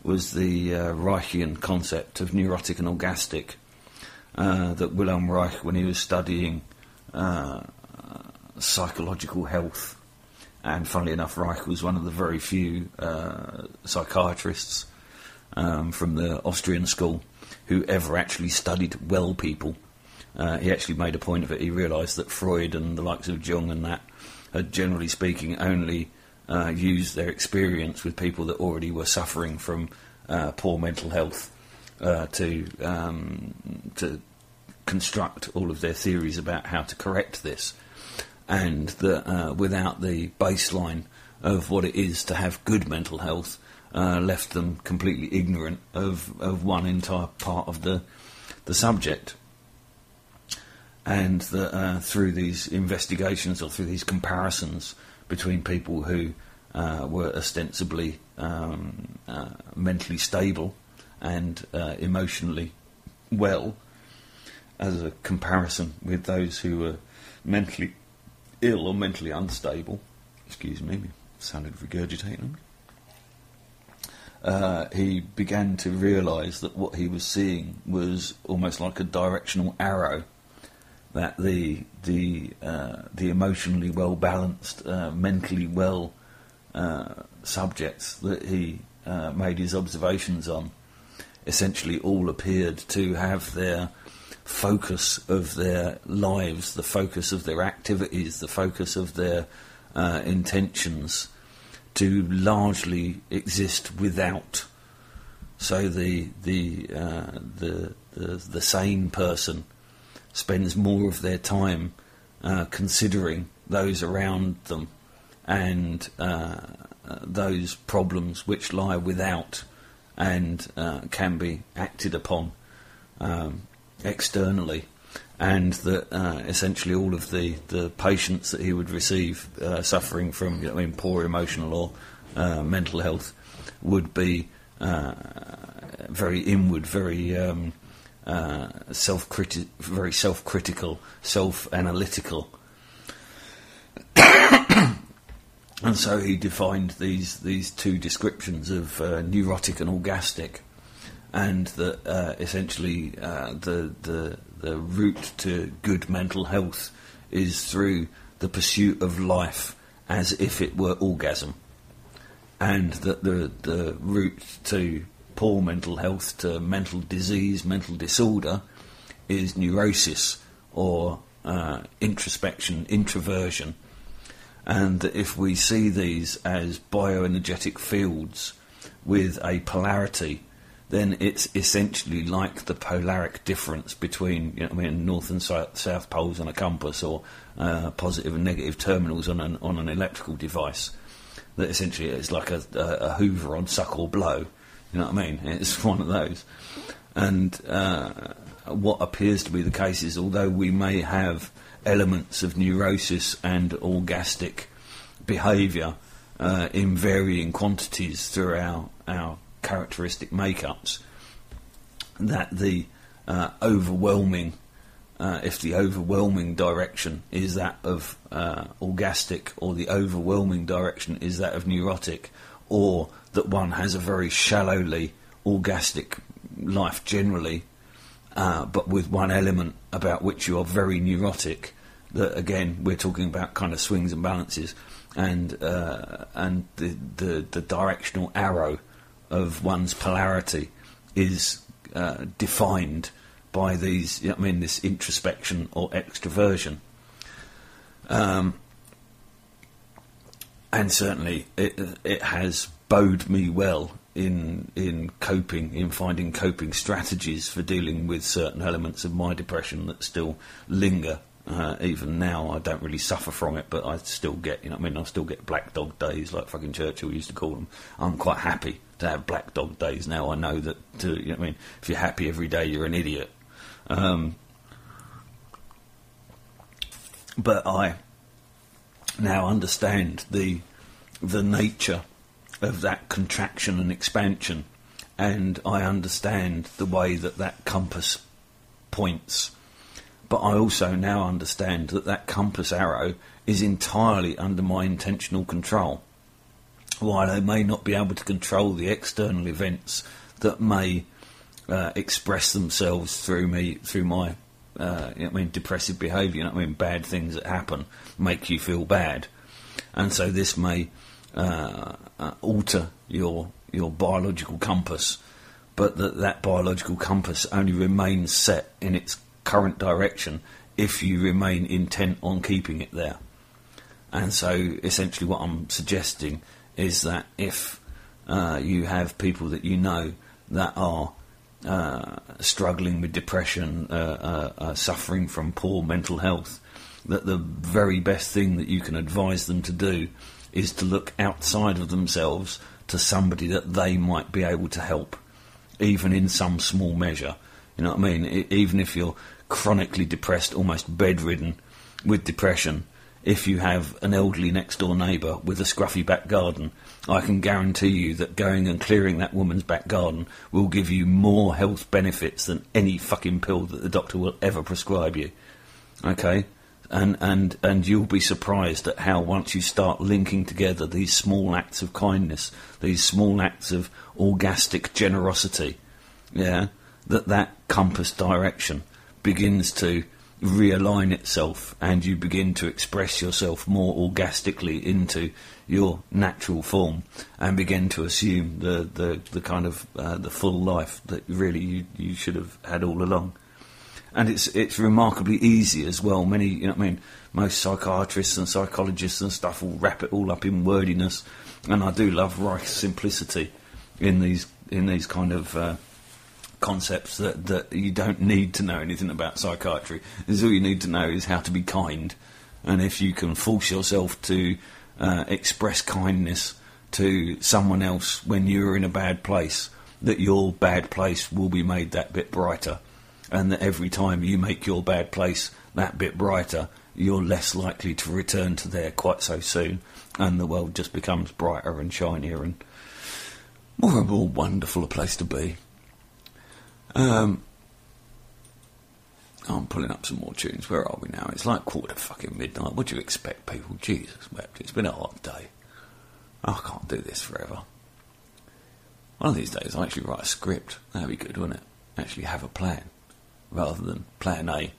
was the Reichian concept of neurotic and orgastic that Wilhelm Reich, when he was studying psychological health, and funnily enough, Reich was one of the very few psychiatrists from the Austrian school who ever actually studied well people. He actually made a point of it. He realised that Freud and the likes of Jung and that had, generally speaking, only used their experience with people that already were suffering from poor mental health to construct all of their theories about how to correct this. And that without the baseline of what it is to have good mental health, left them completely ignorant of one entire part of the subject. And that through these investigations or through these comparisons between people who were ostensibly mentally stable and emotionally well, as a comparison with those who were mentally ill or mentally unstable, excuse me, sounded regurgitating. He began to realise that what he was seeing was almost like a directional arrow. That the emotionally well balanced, mentally well subjects that he made his observations on, essentially all appeared to have their focus of their lives, the focus of their activities, the focus of their intentions, to largely exist without. So the sane person spends more of their time considering those around them and those problems which lie without and can be acted upon externally, and that essentially all of the patients that he would receive suffering from poor emotional or mental health would be very inward, very very self-critical, self-analytical. And so he defined these two descriptions of neurotic and orgastic, and that essentially the route to good mental health is through the pursuit of life as if it were orgasm, and that the route to poor mental health, to mental disease, mental disorder, is neurosis or introspection, introversion. And that if we see these as bioenergetic fields with a polarity, then it's essentially like the polaric difference between north and south poles on a compass, or positive and negative terminals on an electrical device. That essentially is like a Hoover on suck or blow. You know what I mean? It's one of those. And what appears to be the case is, although we may have elements of neurosis and orgastic behaviour in varying quantities through our characteristic makeups, that the overwhelming, if the overwhelming direction is that of orgastic, or the overwhelming direction is that of neurotic, or that one has a very shallowly orgastic life generally, but with one element about which you are very neurotic, that again we're talking about kind of swings and balances, and the directional arrow of one's polarity is defined by these, you know what I mean, this introspection or extroversion. And certainly it has bode me well in coping, in finding coping strategies for dealing with certain elements of my depression that still linger. Even now, I don't really suffer from it, but I still get, you know what I mean, I still get black dog days, like fucking Churchill used to call them. I'm quite happy to have black dog days now. I know that, you know what I mean, if you're happy every day, you're an idiot. But I now understand the nature of that contraction and expansion, and I understand the way that compass points. But I also now understand that compass arrow is entirely under my intentional control. While I may not be able to control the external events that may express themselves through my you know what I mean, depressive behaviour, you know what I mean, bad things that happen make you feel bad, and so this may alter your biological compass, but that biological compass only remains set in its current direction if you remain intent on keeping it there. And so essentially what I'm suggesting is that if you have people that you know that are struggling with depression, suffering from poor mental health, that the very best thing that you can advise them to do is to look outside of themselves to somebody that they might be able to help, even in some small measure. You know what I mean? Even if you're chronically depressed, almost bedridden with depression, if you have an elderly next door neighbour with a scruffy back garden, I can guarantee you that going and clearing that woman's back garden will give you more health benefits than any fucking pill that the doctor will ever prescribe you. Okay? And you'll be surprised at how, once you start linking together these small acts of kindness, these small acts of orgastic generosity, yeah, that compass direction begins to realign itself, and you begin to express yourself more orgastically into your natural form, and begin to assume the kind of the full life that really you should have had all along. And it's remarkably easy as well. Many, you know what I mean, most psychiatrists and psychologists and stuff will wrap it all up in wordiness, and I do love Reich's simplicity in these kind of concepts that you don't need to know anything about psychiatry. All you need to know is how to be kind, and if you can force yourself to express kindness to someone else when you're in a bad place, that your bad place will be made that bit brighter, and that every time you make your bad place that bit brighter, you're less likely to return to there quite so soon, and the world just becomes brighter and shinier and more and more wonderful a place to be. I'm pulling up some more tunes. Where are we now? It's like quarter to fucking midnight. What do you expect, people? Jesus wept. It's been a hot day. I can't do this forever. One of these days I'll actually write a script. That'd be good, wouldn't it? Actually have a plan, rather than plan A.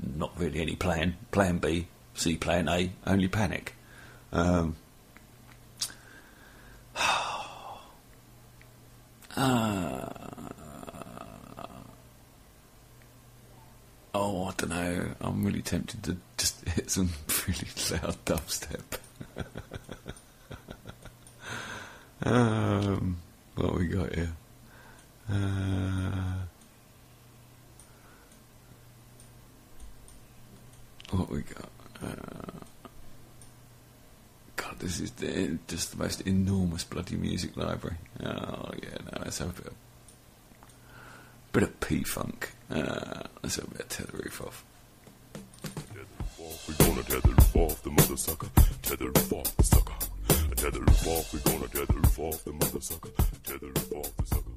Not really any plan. Plan B, C, plan A, only panic. Oh, I don't know. I'm really tempted to just hit some really loud dubstep. What we got here? What we got? God, this is just the most enormous bloody music library. Oh yeah, no, let's have a bit of P-funk. Let's have a bit of Tether Roof Off. We're gonna tether roof off the mother sucker. Tether roof off the sucker. Tether roof off. We're gonna tether roof off the mother sucker. Tether roof off the sucker.